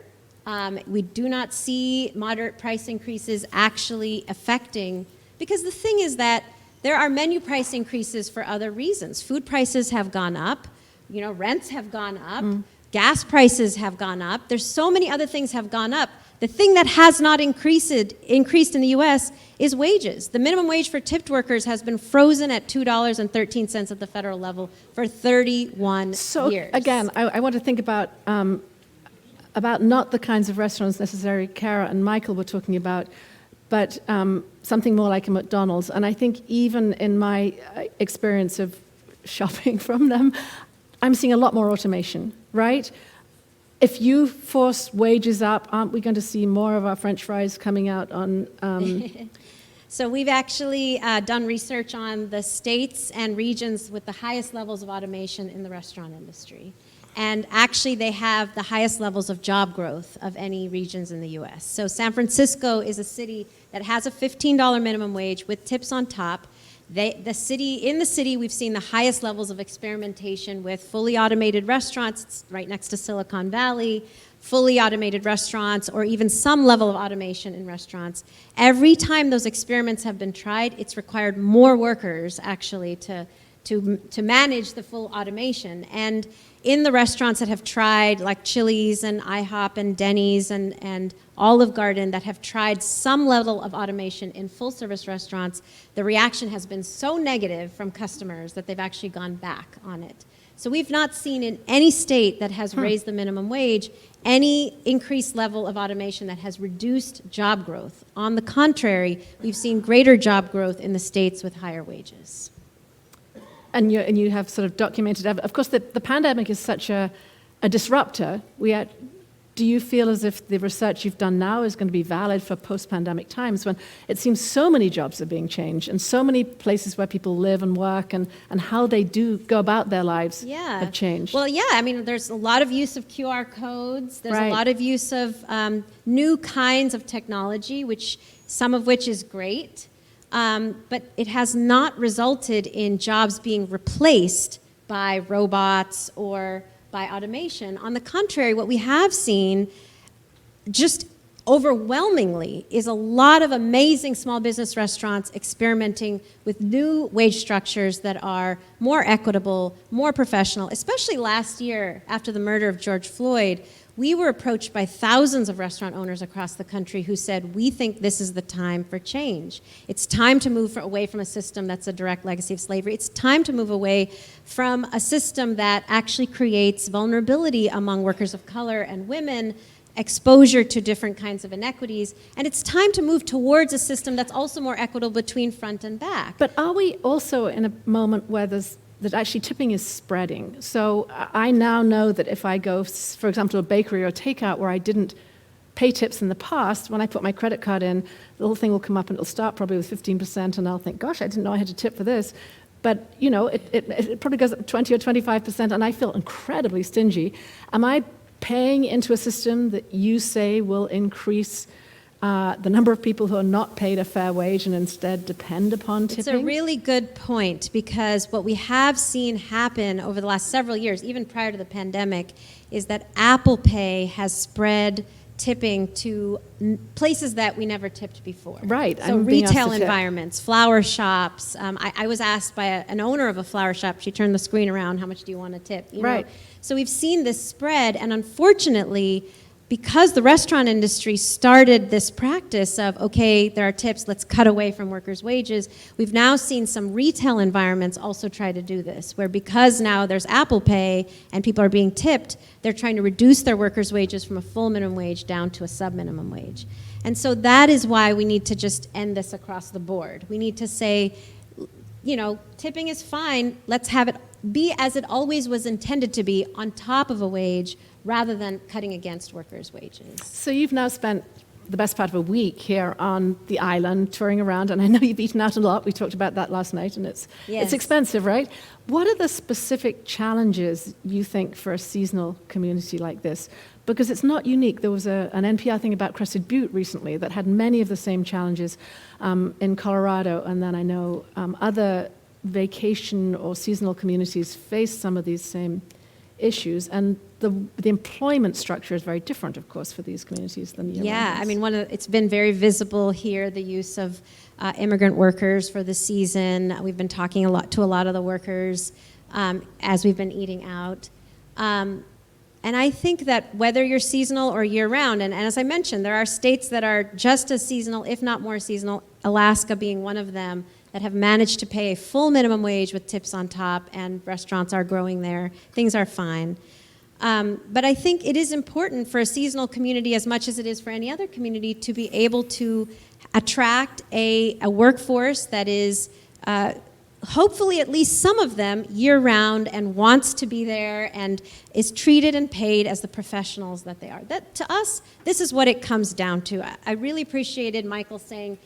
We do not see moderate price increases actually affecting, because the thing is that there are menu price increases for other reasons. Food prices have gone up. You know, rents have gone up, gas prices have gone up. There's so many other things have gone up. The thing that has not increased in the U.S. is wages. The minimum wage for tipped workers has been frozen at $2.13 at the federal level for 31 years. So again, I want to think about not the kinds of restaurants necessarily Kara and Michael were talking about, but something more like a McDonald's. And I think even in my experience of shopping from them, I'm seeing a lot more automation, right? If you force wages up, aren't we going to see more of our French fries coming out on... So we've actually done research on the states and regions with the highest levels of automation in the restaurant industry. And actually they have the highest levels of job growth of any regions in the US. So San Francisco is a city that has a $15 minimum wage with tips on top. In the city, we've seen the highest levels of experimentation with fully automated restaurants. It's right next to Silicon Valley, fully automated restaurants, or even some level of automation in restaurants. Every time those experiments have been tried, it's required more workers, actually, to manage the full automation. And in the restaurants that have tried, like Chili's and IHOP and Denny's and Olive Garden, that have tried some level of automation in full-service restaurants, the reaction has been so negative from customers that they've actually gone back on it. So we've not seen in any state that has raised the minimum wage any increased level of automation that has reduced job growth. On the contrary, we've seen greater job growth in the states with higher wages. And you have sort of documented, of course, the pandemic is such a disruptor. Do you feel as if the research you've done now is going to be valid for post-pandemic times when it seems so many jobs are being changed and so many places where people live and work and how they do go about their lives have changed? Well, yeah, I mean, there's a lot of use of QR codes. There's a lot of use of new kinds of technology, some of which is great. But it has not resulted in jobs being replaced by robots or by automation. On the contrary, what we have seen just overwhelmingly is a lot of amazing small business restaurants experimenting with new wage structures that are more equitable, more professional. Especially last year, after the murder of George Floyd, we were approached by thousands of restaurant owners across the country who said, we think this is the time for change. It's time to move away from a system that's a direct legacy of slavery. It's time to move away from a system that actually creates vulnerability among workers of color and women, exposure to different kinds of inequities, and it's time to move towards a system that's also more equitable between front and back. But are we also in a moment where that actually tipping is spreading? So I now know that if I go, for example, to a bakery or a takeout where I didn't pay tips in the past, when I put my credit card in, the little thing will come up and it'll start probably with 15%, and I'll think, gosh, I didn't know I had to tip for this. But, you know, it probably goes up 20 or 25%, and I feel incredibly stingy. Am I paying into a system that you say will increase the number of people who are not paid a fair wage and instead depend upon tipping? It's a really good point, because what we have seen happen over the last several years, even prior to the pandemic, is that Apple Pay has spread tipping to places that we never tipped before. Right. So retail environments, flower shops. I was asked by an owner of a flower shop, she turned the screen around, how much do you want to tip? You know? So we've seen this spread, and unfortunately, because the restaurant industry started this practice of, okay, there are tips, let's cut away from workers' wages, we've now seen some retail environments also try to do this, where because now there's Apple Pay and people are being tipped, they're trying to reduce their workers' wages from a full minimum wage down to a sub-minimum wage. And so that is why we need to just end this across the board. We need to say, you know, tipping is fine, let's have it be as it always was intended to be, on top of a wage, rather than cutting against workers' wages. So you've now spent the best part of a week here on the island, touring around, and I know you've eaten out a lot. We talked about that last night, and it's expensive, right? What are the specific challenges you think for a seasonal community like this? Because it's not unique. There was an NPR thing about Crested Butte recently that had many of the same challenges in Colorado, and then I know other vacation or seasonal communities face some of these same issues, and the employment structure is very different, of course, for these communities than the year-round Yeah, ones. I mean, it's been very visible here, the use of immigrant workers for the season. We've been talking to a lot of the workers as we've been eating out. And I think that whether you're seasonal or year-round, and as I mentioned, there are states that are just as seasonal, if not more seasonal, Alaska being one of them, that have managed to pay a full minimum wage with tips on top, and restaurants are growing there. Things are fine. But I think it is important for a seasonal community, as much as it is for any other community, to be able to attract a workforce that is hopefully at least some of them year-round and wants to be there and is treated and paid as the professionals that they are. That, to us, this is what it comes down to. I really appreciated Michael saying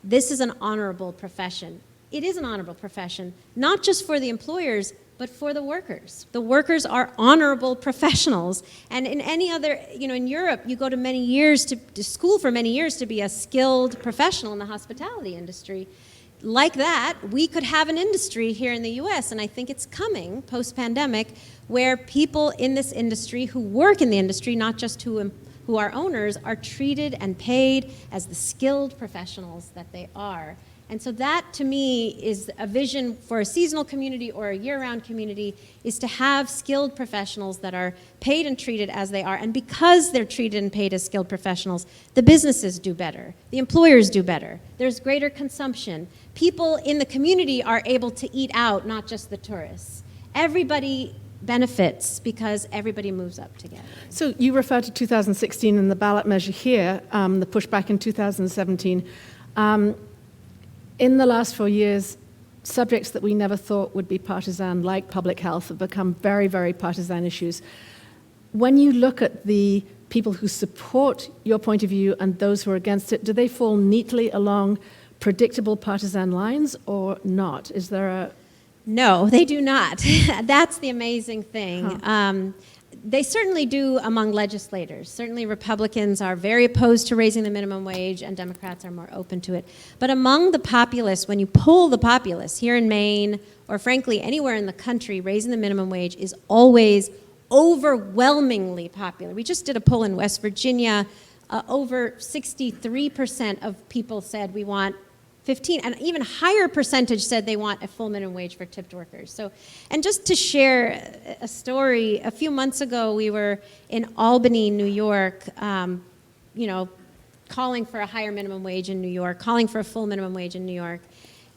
this is an honorable profession. It is an honorable profession, not just for the employers, but for the workers. The workers are honorable professionals. And in any other, in Europe, you go to many years to school for many years to be a skilled professional in the hospitality industry. Like that, we could have an industry here in the US, and I think it's coming post-pandemic, where people in this industry who work in the industry, not just who are owners, are treated and paid as the skilled professionals that they are. And so that, to me, is a vision for a seasonal community or a year-round community, is to have skilled professionals that are paid and treated as they are. And because they're treated and paid as skilled professionals, the businesses do better. The employers do better. There's greater consumption. People in the community are able to eat out, not just the tourists. Everybody benefits because everybody moves up together. So you referred to 2016 and the ballot measure here, the pushback in 2017. In the last 4 years, subjects that we never thought would be partisan, like public health, have become very, very partisan issues. When you look at the people who support your point of view and those who are against it, do they fall neatly along predictable partisan lines or not? Is there a... No, they do not. That's the amazing thing. Huh. They certainly do among legislators. Certainly Republicans are very opposed to raising the minimum wage, and Democrats are more open to it. But among the populace, when you poll the populace here in Maine, or frankly anywhere in the country, raising the minimum wage is always overwhelmingly popular. We just did a poll in West Virginia. Over 63% of people said we want 15, and even higher percentage said they want a full minimum wage for tipped workers. So, and just to share a story, a few months ago we were in Albany, New York, calling for a higher minimum wage in New York, calling for a full minimum wage in New York.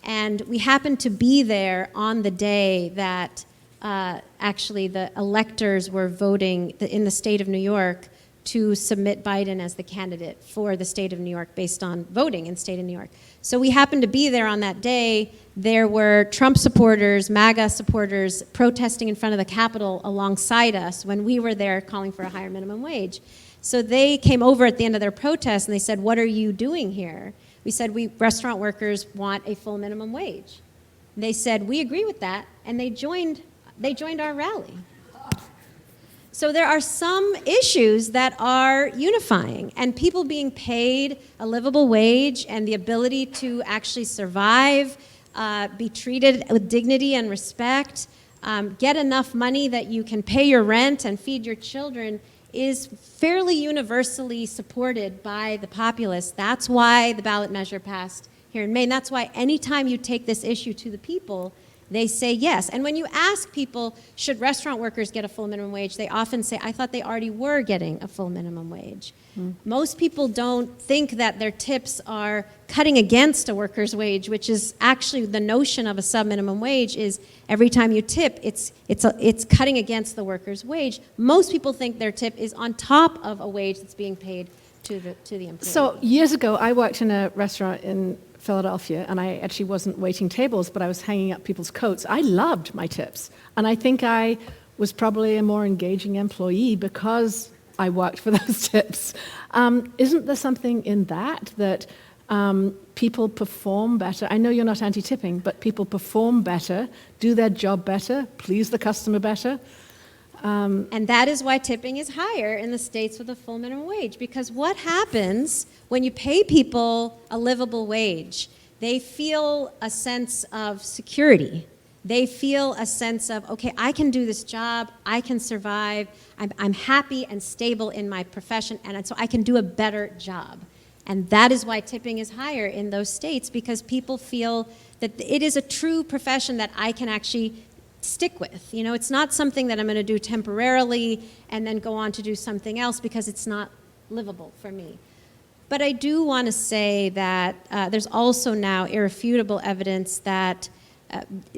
And we happened to be there on the day that actually the electors were voting in the state of New York to submit Biden as the candidate for the state of New York based on voting in the state of New York. So we happened to be there on that day. There were Trump supporters, MAGA supporters protesting in front of the Capitol alongside us when we were there calling for a higher minimum wage. So they came over at the end of their protest and they said, "What are you doing here?" We said, "We restaurant workers want a full minimum wage." They said, "We agree with that," and they joined our rally. So there are some issues that are unifying, and people being paid a livable wage and the ability to actually survive, be treated with dignity and respect, get enough money that you can pay your rent and feed your children is fairly universally supported by the populace. That's why the ballot measure passed here in Maine. That's why anytime you take this issue to the people, They say yes. And when you ask people, should restaurant workers get a full minimum wage, they often say, I thought they already were getting a full minimum wage. Most people don't think that their tips are cutting against a worker's wage, which is actually the notion of a subminimum wage is every time you tip, it's cutting against the worker's wage. Most people think their tip is on top of a wage that's being paid to the employee. So years ago, I worked in a restaurant in Philadelphia, and I actually wasn't waiting tables, but I was hanging up people's coats. I loved my tips, and I think I was probably a more engaging employee because I worked for those tips. Isn't there something in that people perform better? I know you're not anti-tipping, but people perform better, do their job better, please the customer better. And that is why tipping is higher in the states with a full minimum wage. Because what happens when you pay people a livable wage? They feel a sense of security. They feel a sense of, okay, I can do this job, I can survive, I'm happy and stable in my profession, and so I can do a better job. And that is why tipping is higher in those states, because people feel that it is a true profession that I can actually stick with. You know, it's not something that I'm going to do temporarily and then go on to do something else because it's not livable for me. But I do want to say that there's also now irrefutable evidence that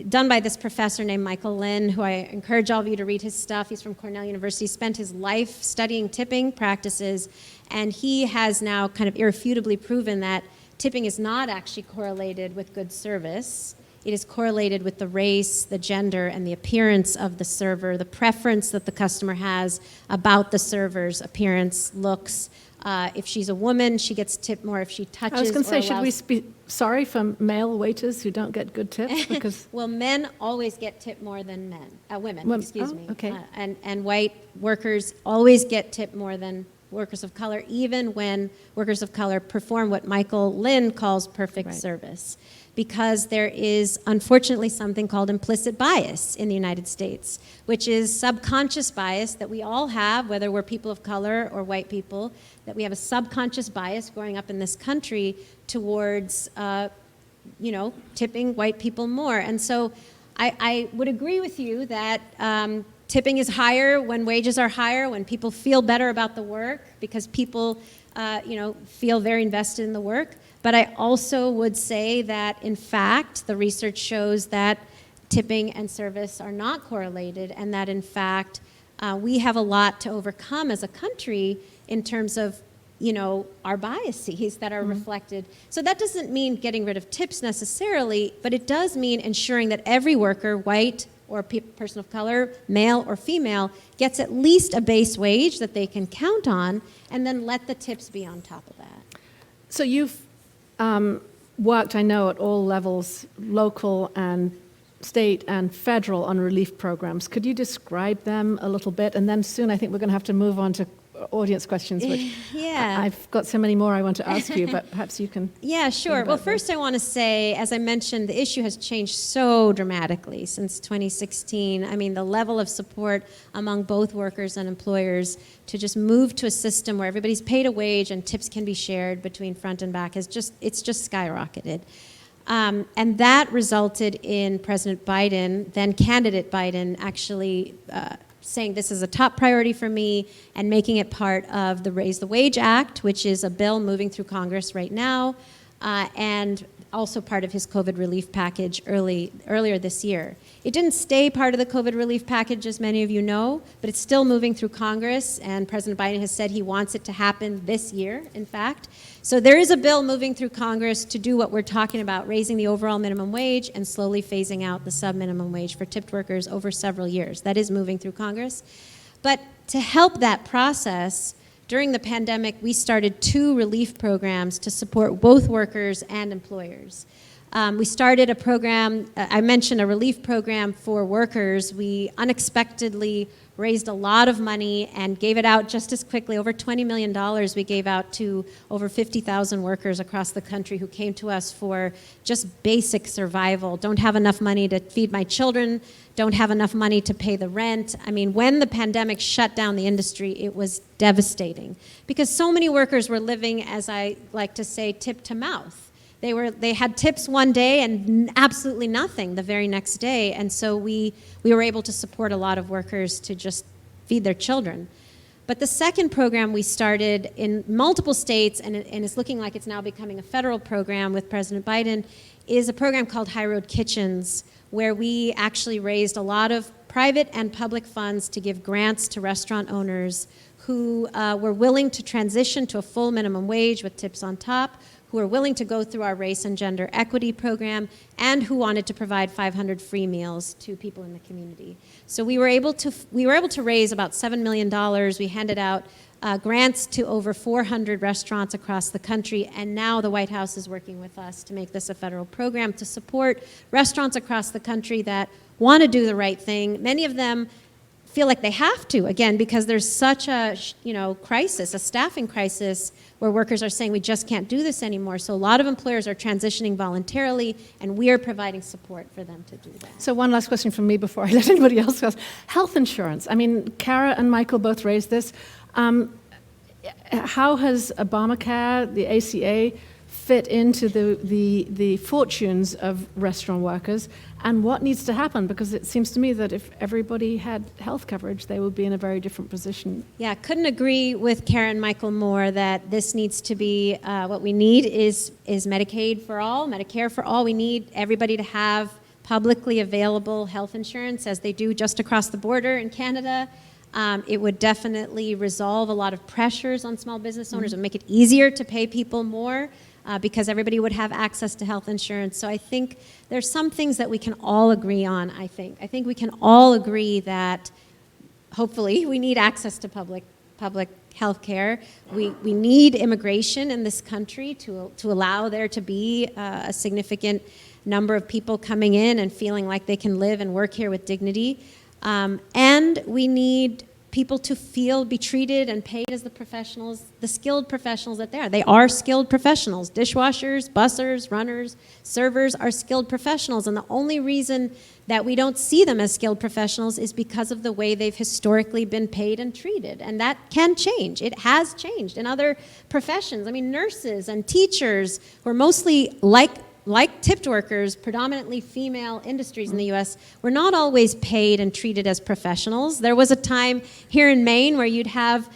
done by this professor named Michael Lynn, who I encourage all of you to read his stuff. He's from Cornell University, spent his life studying tipping practices, and he has now kind of irrefutably proven that tipping is not actually correlated with good service. It is correlated with the race, the gender, and the appearance of the server, the preference that the customer has about the server's appearance, looks. If she's a woman, she gets tipped more if she touches. I was going to say, should we be sorry for male waiters who don't get good tips? Because well, men always get tipped more than women. Excuse me. Okay. And white workers always get tipped more than workers of color, even when workers of color perform what Michael Lynn calls perfect service. Because there is, unfortunately, something called implicit bias in the United States, which is subconscious bias that we all have, whether we're people of color or white people, that we have a subconscious bias growing up in this country towards, tipping white people more. And so I would agree with you that tipping is higher when wages are higher, when people feel better about the work, because people, feel very invested in the work. But I also would say that, in fact, the research shows that tipping and service are not correlated, and that, in fact, we have a lot to overcome as a country in terms of, our biases that are reflected. So that doesn't mean getting rid of tips necessarily, but it does mean ensuring that every worker, white or person of color, male or female, gets at least a base wage that they can count on, and then let the tips be on top of that. so you've worked, I know, at all levels, local and state and federal, on relief programs. Could you describe them a little bit? And then soon I think we're going to have to move on to audience questions, which I've got so many more I want to ask you, but perhaps you can. Yeah, sure. Well, first I want to say, as I mentioned, the issue has changed so dramatically since 2016. I mean, the level of support among both workers and employers to just move to a system where everybody's paid a wage and tips can be shared between front and back it's just skyrocketed. And that resulted in President Biden, then candidate Biden, actually saying this is a top priority for me and making it part of the Raise the Wage Act, which is a bill moving through Congress right now, and also part of his COVID relief package earlier this year. It didn't stay part of the COVID relief package, as many of you know, but it's still moving through Congress, and President Biden has said he wants it to happen this year, in fact. So there is a bill moving through Congress to do what we're talking about, raising the overall minimum wage and slowly phasing out the subminimum wage for tipped workers over several years. That is moving through Congress. But to help that process, during the pandemic, we started 2 relief programs to support both workers and employers. We started a program, I mentioned a relief program for workers. We unexpectedly raised a lot of money and gave it out just as quickly. Over $20 million we gave out to over 50,000 workers across the country who came to us for just basic survival. Don't have enough money to feed my children, don't have enough money to pay the rent. I mean, when the pandemic shut down the industry, it was devastating because so many workers were living, as I like to say, tip to mouth. They had tips one day and absolutely nothing the very next day. And so we were able to support a lot of workers to just feed their children. But the second program we started in multiple states, and it's looking like it's now becoming a federal program with President Biden, is a program called High Road Kitchens, where we actually raised a lot of private and public funds to give grants to restaurant owners who were willing to transition to a full minimum wage with tips on top, who are willing to go through our race and gender equity program, and who wanted to provide 500 free meals to people in the community. So we were able to raise about $7 million. We handed out grants to over 400 restaurants across the country, and now the White House is working with us to make this a federal program to support restaurants across the country that want to do the right thing. Many of them feel like they have to, again, because there's such a crisis, a staffing crisis, where workers are saying we just can't do this anymore. So a lot of employers are transitioning voluntarily, and we are providing support for them to do that. So one last question from me before I let anybody else ask. Health insurance. I mean, Kara and Michael both raised this. How has Obamacare, the ACA, fit into the fortunes of restaurant workers, and what needs to happen? Because it seems to me that if everybody had health coverage, they would be in a very different position. Yeah, couldn't agree with Karen Michael more that this needs to be, what we need is Medicaid for all, Medicare for all. We need everybody to have publicly available health insurance, as they do just across the border in Canada. It would definitely resolve a lot of pressures on small business owners and make it easier to pay people more. Because everybody would have access to health insurance. So I think there's some things that we can all agree on, I think. I think we can all agree that, hopefully, we need access to public health care. We need immigration in this country to allow there to be a significant number of people coming in and feeling like they can live and work here with dignity. And we need people to be treated and paid as the professionals, the skilled professionals that they are. They are skilled professionals. Dishwashers, bussers, runners, servers are skilled professionals. And the only reason that we don't see them as skilled professionals is because of the way they've historically been paid and treated. And that can change. It has changed in other professions. I mean, nurses and teachers who are mostly like tipped workers, predominantly female industries in the U.S., were not always paid and treated as professionals. There was a time here in Maine where you'd have,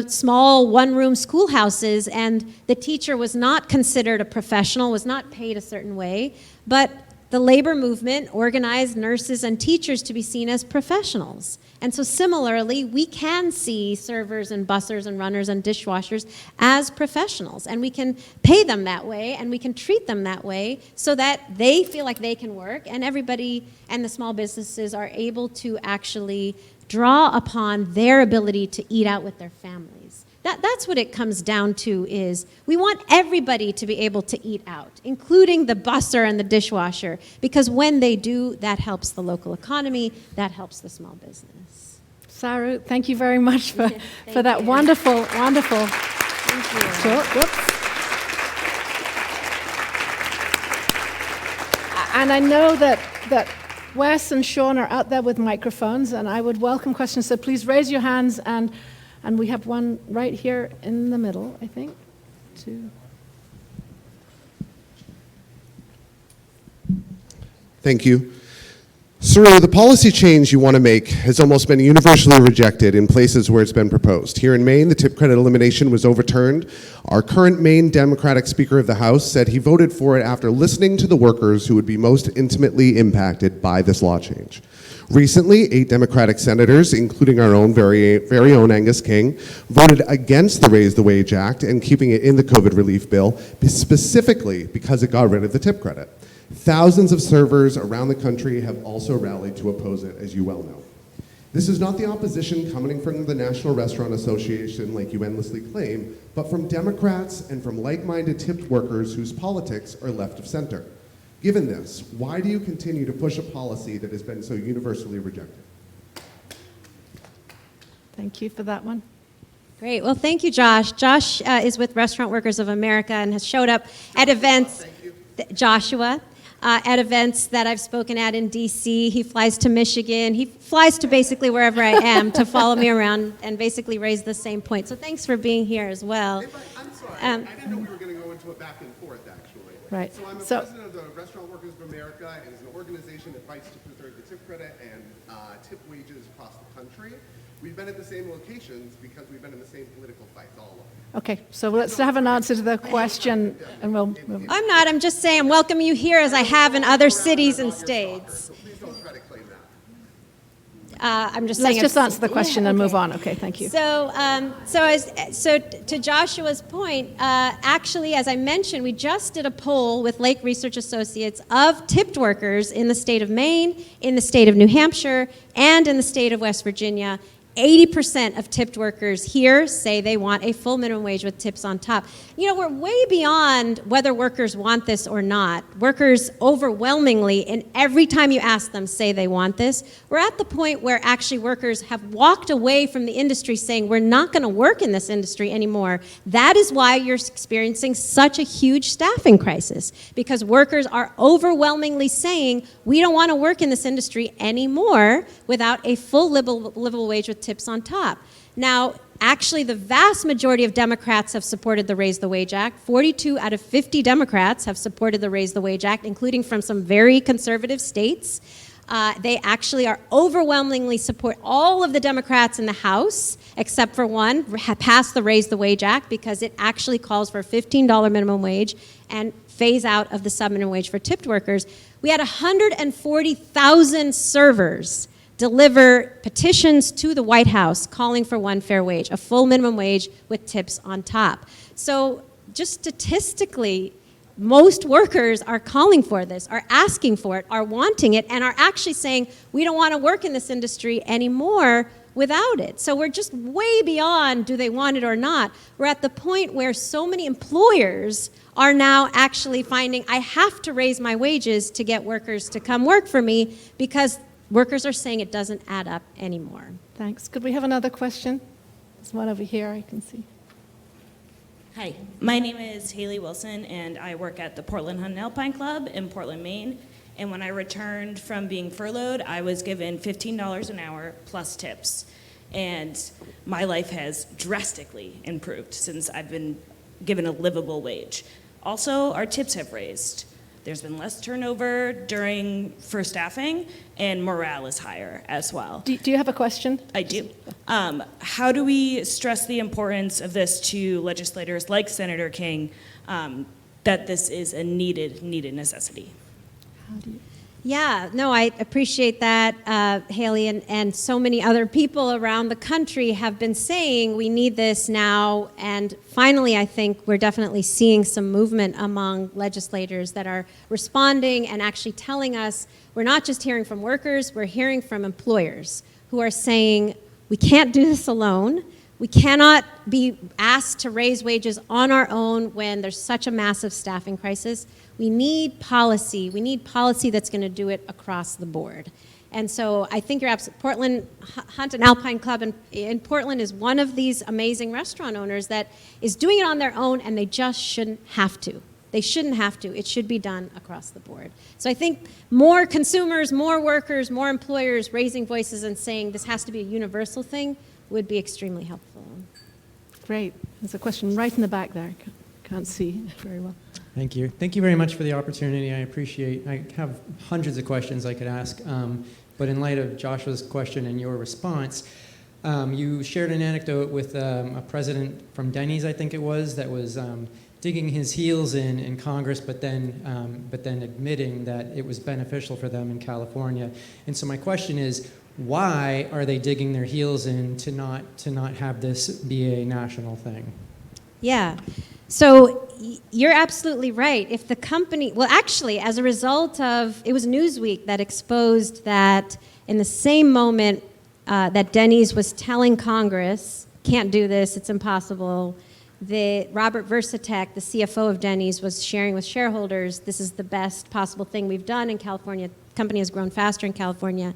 small one-room schoolhouses, and the teacher was not considered a professional, was not paid a certain way, but the labor movement organized nurses and teachers to be seen as professionals. And so similarly, we can see servers and bussers and runners and dishwashers as professionals, and we can pay them that way, and we can treat them that way so that they feel like they can work, and everybody and the small businesses are able to actually draw upon their ability to eat out with their families. That's what it comes down to, is we want everybody to be able to eat out, including the busser and the dishwasher, because when they do, that helps the local economy, that helps the small business. Saru, thank you very much for that wonderful Thank you. talk. Whoops. And I know that Wes and Sean are out there with microphones, and I would welcome questions, so please raise your hands, and we have one right here in the middle, I think. Two. Thank you. Saru, the policy change you want to make has almost been universally rejected in places where it's been proposed. Here in Maine, the tip credit elimination was overturned. Our current Maine Democratic Speaker of the House said he voted for it after listening to the workers who would be most intimately impacted by this law change. Recently, 8 Democratic senators, including our own very own Angus King, voted against the Raise the Wage Act and keeping it in the COVID relief bill, specifically because it got rid of the tip credit. Thousands of servers around the country have also rallied to oppose it, as you well know. This is not the opposition coming from the National Restaurant Association like you endlessly claim, but from Democrats and from like-minded tipped workers whose politics are left of center. Given this, why do you continue to push a policy that has been so universally rejected? Thank you for that one. Great. Well, thank you, Josh. Josh is with Restaurant Workers of America and has showed up at events. Joshua. At events that I've spoken at in D.C. He flies to Michigan. He flies to basically wherever I am to follow me around and basically raise the same point. So thanks for being here as well. I'm sorry. I didn't know we were going to go into a back and forth, actually. Right. So I'm the So, president of the Restaurant Workers of America, and it's an organization that fights to preserve the tip credit and tip wages across the country. We've been at the same locations because we've been in the same political fights, all of them. okay, so let's have an answer to the question, and we'll move. I'm not. I'm just saying I'm welcoming you here as I have in other cities and states. So please don't try to claim that. I'm just saying. Let's just it's- answer the question Yeah, and okay. move on. Okay, thank you. So to Joshua's point, actually, as I mentioned, we just did a poll with Lake Research Associates of tipped workers in the state of Maine, in the state of New Hampshire, and in the state of West Virginia. 80% of tipped workers here say they want a full minimum wage with tips on top. You know, we're way beyond whether workers want this or not. Workers overwhelmingly, and every time you ask them, say they want this. We're at the point where actually workers have walked away from the industry saying we're not going to work in this industry anymore. That is why you're experiencing such a huge staffing crisis, because workers are overwhelmingly saying we don't want to work in this industry anymore without a full livable wage with tips on top. Now, actually, the vast majority of Democrats have supported the Raise the Wage Act. 42 out of 50 Democrats have supported the Raise the Wage Act, including from some very conservative states. They actually are overwhelmingly support. All of the Democrats in the House, except for one, have passed the Raise the Wage Act because it actually calls for a $15 minimum wage and phase out of the subminimum wage for tipped workers. We had 140,000 servers deliver petitions to the White House calling for one fair wage, a full minimum wage with tips on top. So just statistically, most workers are calling for this, are asking for it, are wanting it, and are actually saying, we don't want to work in this industry anymore without it. So we're just way beyond do they want it or not. We're at the point where so many employers are now actually finding, I have to raise my wages to get workers to come work for me because workers are saying it doesn't add up anymore. Thanks. Could we have another question? There's one over here I can see. Hi, my name is Haley Wilson, and I work at the Portland Hunt and Alpine Club in Portland, Maine. And when I returned from being furloughed, I was given $15 an hour plus tips. And my life has drastically improved since I've been given a livable wage. Also, our tips have raised. There's been less turnover for staffing, and morale is higher as well. Do you have a question? I do. How do we stress the importance of this to legislators like Senator King, that this is a needed necessity? How do you? Yeah, no, I appreciate that, Haley, and so many other people around the country have been saying we need this now, and finally I think we're definitely seeing some movement among legislators that are responding and actually telling us we're not just hearing from workers, we're hearing from employers who are saying we can't do this alone. We cannot be asked to raise wages on our own when there's such a massive staffing crisis. We need policy. We need policy that's going to do it across the board. And so I think you're absolutely, Portland Hunt and Alpine Club in Portland is one of these amazing restaurant owners that is doing it on their own, and they just shouldn't have to. They shouldn't have to. It should be done across the board. So I think more consumers, more workers, more employers raising voices and saying this has to be a universal thing would be extremely helpful. Great. There's a question right in the back there. Can't see very well. Thank you. Thank you very much for the opportunity. I have hundreds of questions I could ask, but in light of Joshua's question and your response, you shared an anecdote with a president from Denny's, I think it was, that was digging his heels in Congress, but then admitting that it was beneficial for them in California. And so my question is, why are they digging their heels in to not have this be a national thing? Yeah. So you're absolutely right. If the company, well, actually, as a result of, it was Newsweek that exposed that in the same moment that Denny's was telling Congress, can't do this, it's impossible, Robert Versatek, the CFO of Denny's, was sharing with shareholders, this is the best possible thing we've done in California. The company has grown faster in California.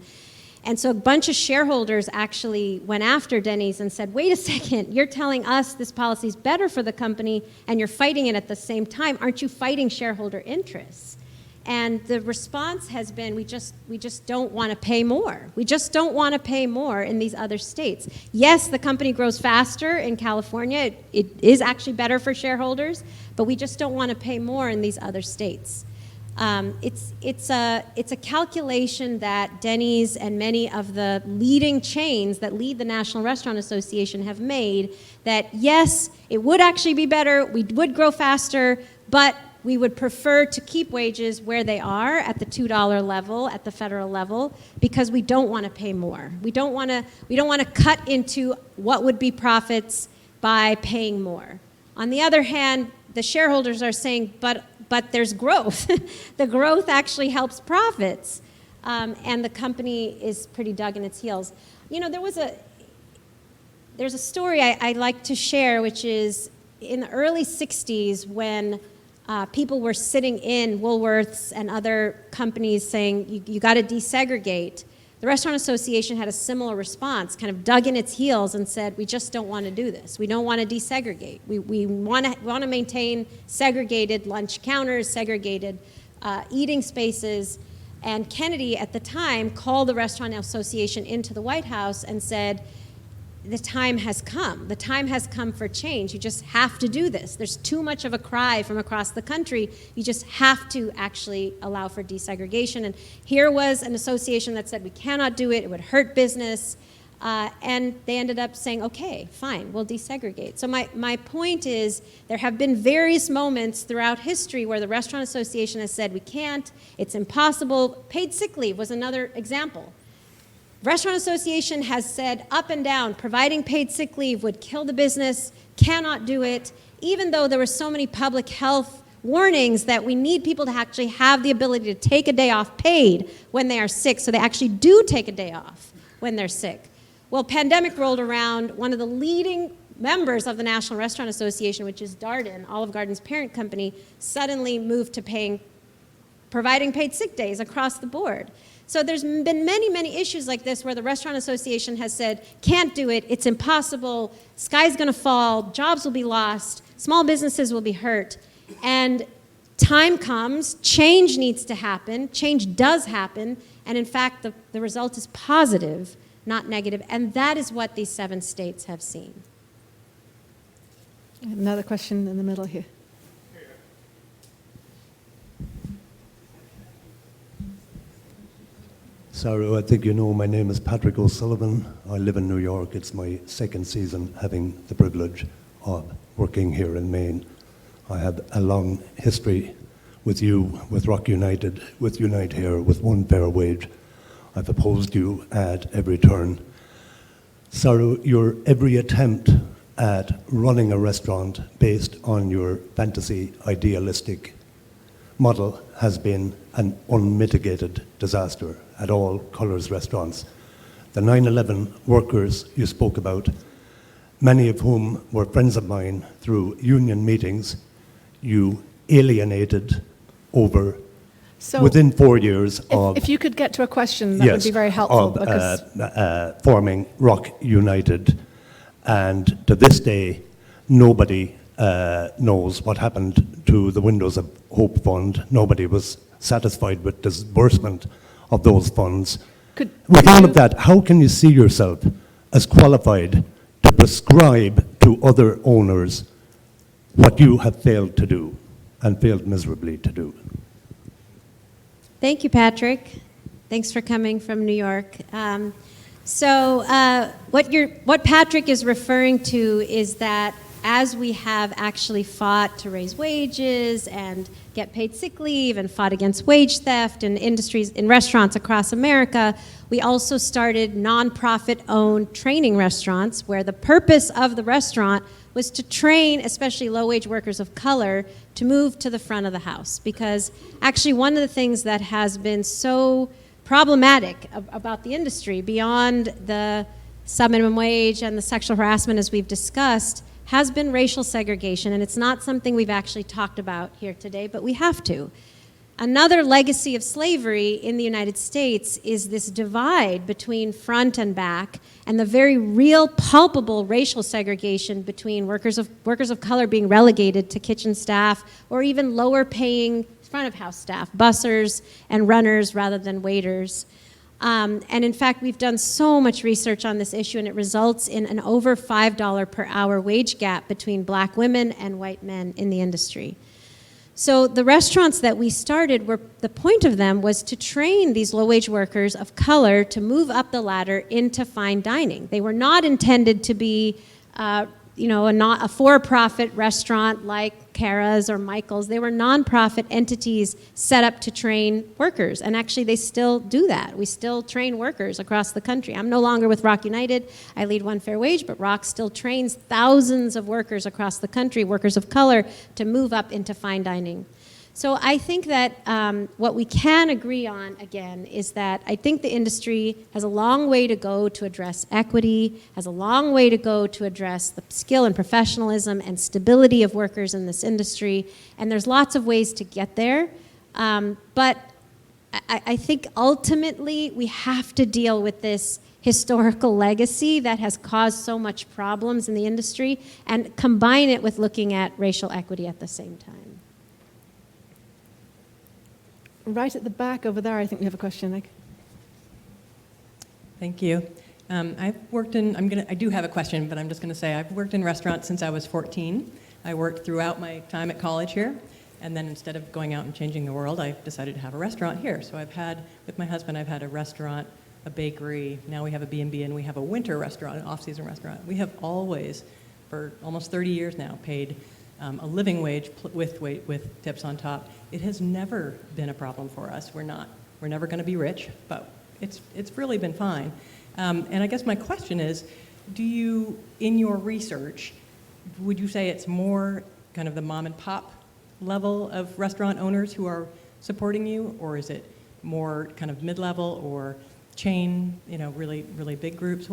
And so a bunch of shareholders actually went after Denny's and said, wait a second, you're telling us this policy is better for the company and you're fighting it at the same time. Aren't you fighting shareholder interests? And the response has been, we just don't want to pay more. We just don't want to pay more in these other states. Yes, the company grows faster in California. It is actually better for shareholders, but we just don't want to pay more in these other states. It's a calculation that Denny's and many of the leading chains that lead the National Restaurant Association have made, that yes, it would actually be better, we would grow faster, but we would prefer to keep wages where they are at the $2 level, at the federal level, because we don't want to pay more. We don't want to cut into what would be profits by paying more. On the other hand, the shareholders are saying, but there's growth. The growth actually helps profits. And the company is pretty dug in its heels. You know, there's a story I like to share, which is in the early 60s when people were sitting in Woolworths and other companies saying, you got to desegregate. The Restaurant Association had a similar response, kind of dug in its heels and said, we just don't want to do this. We don't want to desegregate. We want to maintain segregated lunch counters, segregated eating spaces. And Kennedy, at the time, called the Restaurant Association into the White House and said, the time has come. The time has come for change. You just have to do this. There's too much of a cry from across the country. You just have to actually allow for desegregation. And here was an association that said we cannot do it. It would hurt business. And they ended up saying, okay, fine, we'll desegregate. So my point is there have been various moments throughout history where the Restaurant Association has said we can't, it's impossible. Paid sick leave was another example. Restaurant Association has said up and down, providing paid sick leave would kill the business, cannot do it, even though there were so many public health warnings that we need people to actually have the ability to take a day off paid when they are sick, so they actually do take a day off when they're sick. Well, pandemic rolled around, one of the leading members of the National Restaurant Association, which is Darden, Olive Garden's parent company, suddenly moved to providing paid sick days across the board. So there's been many, many issues like this where the Restaurant Association has said, can't do it, it's impossible, sky's gonna fall, jobs will be lost, small businesses will be hurt. And time comes, change needs to happen, change does happen, and in fact, the result is positive, not negative, and that is what these 7 states have seen. Another question in the middle here. Saru, I think you know my name is Patrick O'Sullivan. I live in New York. It's my second season having the privilege of working here in Maine. I have a long history with you, with Rock United, with Unite Here, with One Fair Wage. I've opposed you at every turn. Saru, your every attempt at running a restaurant based on your fantasy, idealistic model has been an unmitigated disaster at all Colours restaurants. The 9/11 workers you spoke about, many of whom were friends of mine through union meetings, you alienated over within 4 years of... If you could get to a question, that would be very helpful. Forming Rock United. And to this day, nobody knows what happened to the Windows of Hope Fund. Nobody was satisfied with disbursement of those funds. With all of that, how can you see yourself as qualified to prescribe to other owners what you have failed to do and failed miserably to do? Thank you, Patrick. Thanks for coming from New York. What Patrick is referring to is that as we have actually fought to raise wages and get paid sick leave and fought against wage theft in industries, in restaurants across America, we also started nonprofit-owned training restaurants where the purpose of the restaurant was to train especially low-wage workers of color to move to the front of the house. Because actually one of the things that has been so problematic about the industry, beyond the subminimum wage and the sexual harassment as we've discussed, has been racial segregation, and it's not something we've actually talked about here today, but we have to. Another legacy of slavery in the United States is this divide between front and back, and the very real, palpable racial segregation between workers of color being relegated to kitchen staff, or even lower paying front of house staff, bussers and runners rather than waiters. And in fact, we've done so much research on this issue, and it results in an over $5 per hour wage gap between black women and white men in the industry. So the restaurants that we started, the point of them was to train these low-wage workers of color to move up the ladder into fine dining. They were not intended to be, not a for-profit restaurant like Cara's or Michael's. They were nonprofit entities set up to train workers, and actually they still do that. We still train workers across the country. I'm no longer with Rock United. I lead One Fair Wage, but Rock still trains thousands of workers across the country, workers of color, to move up into fine dining. So I think that what we can agree on, again, is that I think the industry has a long way to go to address equity, has a long way to go to address the skill and professionalism and stability of workers in this industry, and there's lots of ways to get there. But I think ultimately we have to deal with this historical legacy that has caused so much problems in the industry and combine it with looking at racial equity at the same time. Right at the back over there, I think we have a question, Nick. Thank you. I've worked in, I do have a question, but I'm just going to say I've worked in restaurants since I was 14. I worked throughout my time at college here, and then instead of going out and changing the world, I decided to have a restaurant here. So I've had, with my husband, I've had a restaurant, a bakery, now we have a B&B, and we have a winter restaurant, an off-season restaurant. We have always, for almost 30 years now, paid a living wage with tips on top. It has never been a problem for us. We're never going to be rich, but it's really been fine. And I guess my question is, do you, in your research, would you say it's more kind of the mom and pop level of restaurant owners who are supporting you, or is it more kind of mid-level or chain, really, really big groups?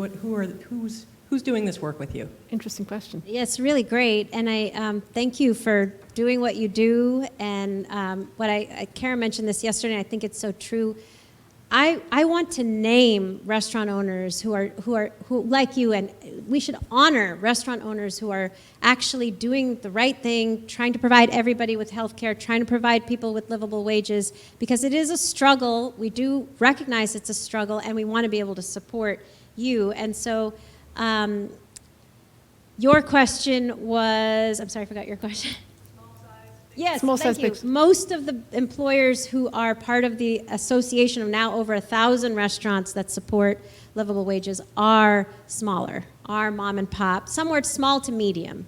Who's doing this work with you? Interesting question. Yeah, it's really great, and I thank you for doing what you do. And Kara mentioned this yesterday, and I think it's so true. I want to name restaurant owners who like you, and we should honor restaurant owners who are actually doing the right thing, trying to provide everybody with health care, trying to provide people with livable wages, because it is a struggle. We do recognize it's a struggle, and we want to be able to support you. And so your question was, I'm sorry, I forgot your question. Yes, Small size, thank you. big. Most of the employers who are part of the association of now over 1,000 restaurants that support livable wages are smaller, are mom and pop, somewhere small to medium.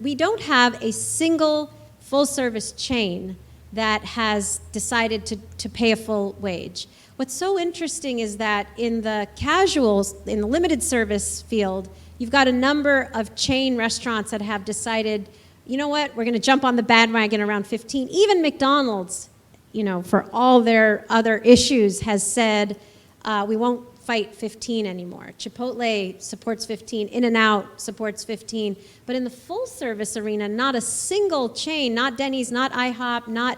We don't have a single full-service chain that has decided to pay a full wage. What's so interesting is that in the casuals, in the limited service field, you've got a number of chain restaurants that have decided, you know what, we're going to jump on the bandwagon around 15. Even McDonald's, for all their other issues, has said we won't fight 15 anymore. Chipotle supports 15. In-N-Out supports 15. But in the full-service arena, not a single chain, not Denny's, not IHOP, not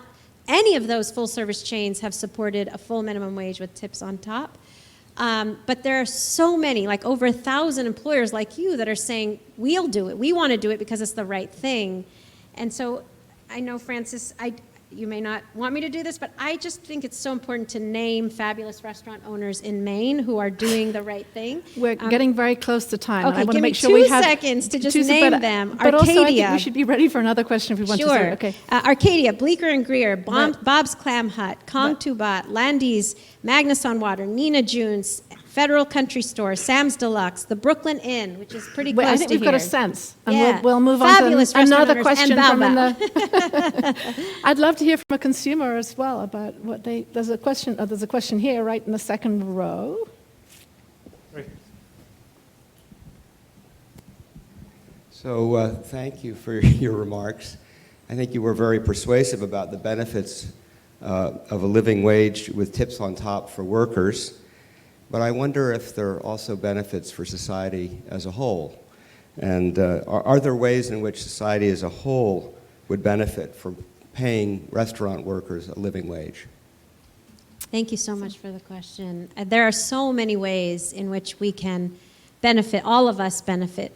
any of those full-service chains have supported a full minimum wage with tips on top. But there are so many, like over 1,000 employers like you that are saying, we'll do it. We want to do it because it's the right thing. And so I know, Francis, you may not want me to do this, but I just think it's so important to name fabulous restaurant owners in Maine who are doing the right thing. We're getting very close to time. Okay, I want to give me make sure we 2 have seconds to just choose name but, them. But also, I think Arcadia. we should be ready for another question if we want to. Sure. Okay. Arcadia, Bleecker and Greer, But- Bob's Clam Hut, Kong Tubat, Landy's, Magnus on Water, Nina June's, Federal Country Store, Sam's Deluxe, the Brooklyn Inn, which is pretty close to here. I think we've got a sense, and Yeah. we'll move Fabulous on to restaurant another owners question and from in Bao the. I'd love to hear from a consumer as well about what they. There's a question. There's a question here, right in the second row. So thank you for your remarks. I think you were very persuasive about the benefits of a living wage with tips on top for workers. But I wonder if there are also benefits for society as a whole. And are there ways in which society as a whole would benefit from paying restaurant workers a living wage? Thank you so much for the question. There are so many ways in which we can benefit, all of us benefit.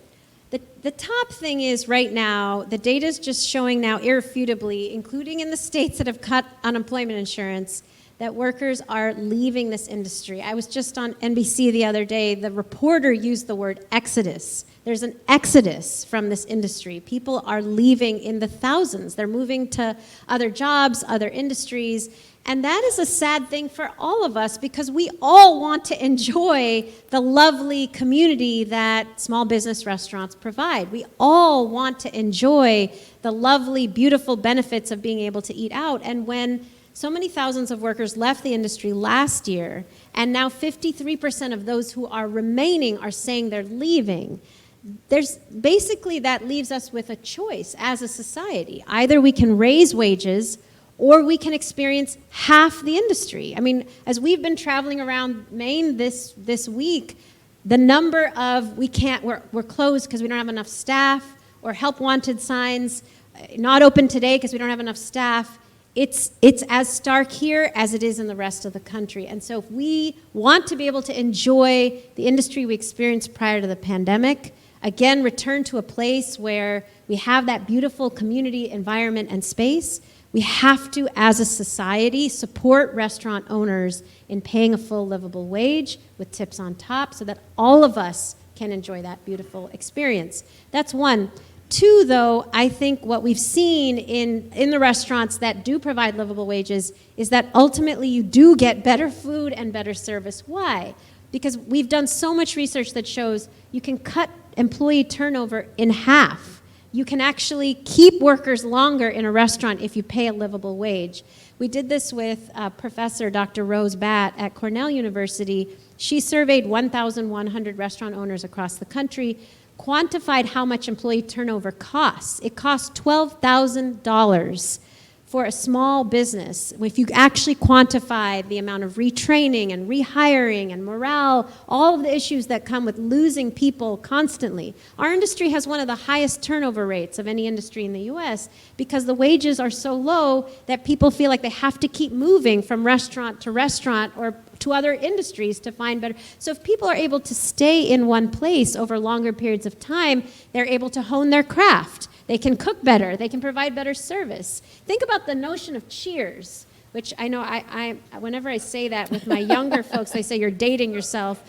The top thing is right now, the data is just showing now irrefutably, including in the states that have cut unemployment insurance, that workers are leaving this industry. I was just on NBC the other day. The reporter used the word exodus. There's an exodus from this industry. People are leaving in the thousands. They're moving to other jobs, other industries. And that is a sad thing for all of us because we all want to enjoy the lovely community that small business restaurants provide. We all want to enjoy the lovely, beautiful benefits of being able to eat out. And when so many thousands of workers left the industry last year, and now 53% of those who are remaining are saying they're leaving, there's basically that leaves us with a choice as a society. Either we can raise wages or we can experience half the industry. I mean, as we've been traveling around Maine this week, the number of we're closed because we don't have enough staff, or help wanted signs, not open today because we don't have enough staff, it's as stark here as it is in the rest of the country. And so if we want to be able to enjoy the industry we experienced prior to the pandemic, again, return to a place where we have that beautiful community environment and space, we have to, as a society, support restaurant owners in paying a full livable wage with tips on top so that all of us can enjoy that beautiful experience. That's one. Two, though, I think what we've seen in the restaurants that do provide livable wages is that ultimately you do get better food and better service. Why? Because we've done so much research that shows you can cut employee turnover in half. You can actually keep workers longer in a restaurant if you pay a livable wage. We did this with Professor Dr. Rose Batt at Cornell University. She surveyed 1,100 restaurant owners across the country, quantified how much employee turnover costs. It costs $12,000 for a small business. If you actually quantify the amount of retraining and rehiring and morale, all of the issues that come with losing people constantly. Our industry has one of the highest turnover rates of any industry in the US because the wages are so low that people feel like they have to keep moving from restaurant to restaurant or to other industries to find better. So if people are able to stay in one place over longer periods of time, they're able to hone their craft. They can cook better. They can provide better service. Think about the notion of Cheers, which I know whenever I say that with my younger folks, they say you're dating yourself.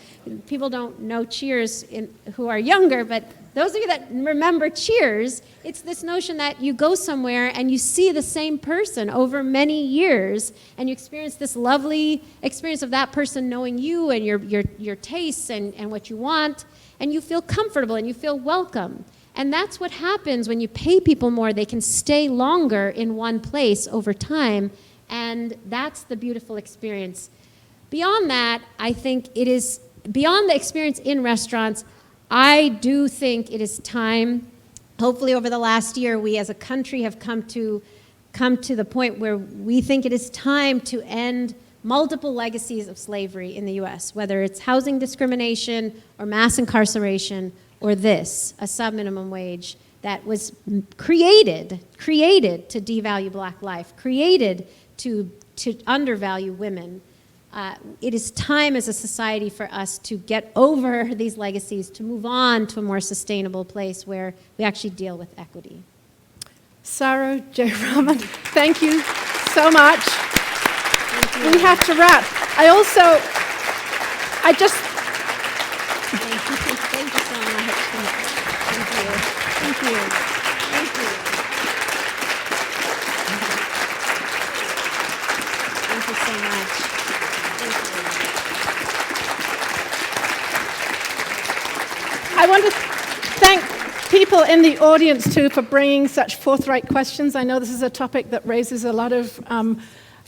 People don't know Cheers who are younger, but those of you that remember Cheers, it's this notion that you go somewhere and you see the same person over many years, and you experience this lovely experience of that person knowing you and your tastes and what you want, and you feel comfortable and you feel welcome. And that's what happens when you pay people more. They can stay longer in one place over time, and that's the beautiful experience. Beyond that, I think it is, beyond the experience in restaurants, I do think it is time, hopefully over the last year, we as a country have come to the point where we think it is time to end multiple legacies of slavery in the US, whether it's housing discrimination or mass incarceration, or this, a subminimum wage that was created to devalue black life, created to undervalue women. It is time as a society for us to get over these legacies, to move on to a more sustainable place where we actually deal with equity. Saru Jayaraman, thank you so much. Thank you. We have to wrap. Thank you so much. Thank you. Thank you. Thank you. Thank you so much. Thank you. I want to thank people in the audience, too, for bringing such forthright questions. I know this is a topic that raises a lot of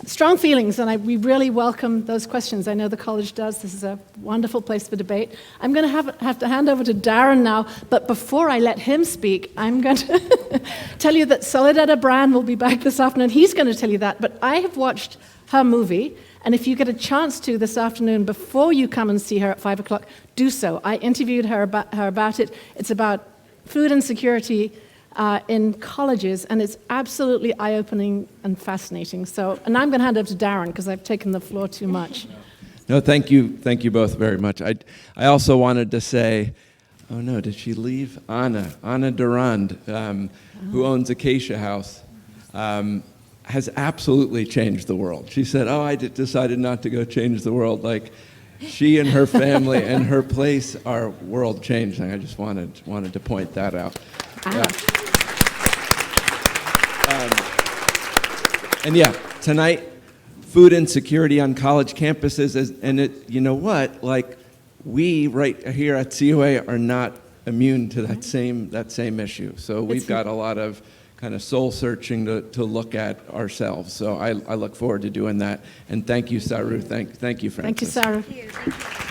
strong feelings, and we really welcome those questions. I know the college does. This is a wonderful place for debate. I'm going to have to hand over to Darren now, but before I let him speak, I'm going to tell you that Soledad Abran will be back this afternoon. He's going to tell you that, but I have watched her movie, and if you get a chance to this afternoon, before you come and see her at 5 o'clock, do so. I interviewed her about it. It's about food insecurity in colleges, and it's absolutely eye-opening and fascinating. So, and I'm going to hand over to Darren because I've taken the floor too much. No, thank you both very much. I also wanted to say, oh no, did she leave? Anna Durand, who owns Acacia House, has absolutely changed the world. She said, oh, I decided not to go change the world. Like, she and her family and her place are world changing. I just wanted to point that out. Yeah. And yeah, tonight, food insecurity on college campuses, and you know what? Like, we right here at COA are not immune to that same issue. So we've got a lot of kind of soul searching to look at ourselves. So I look forward to doing that. And thank you, Saru. Thank you, Francis. Thank you, Saru.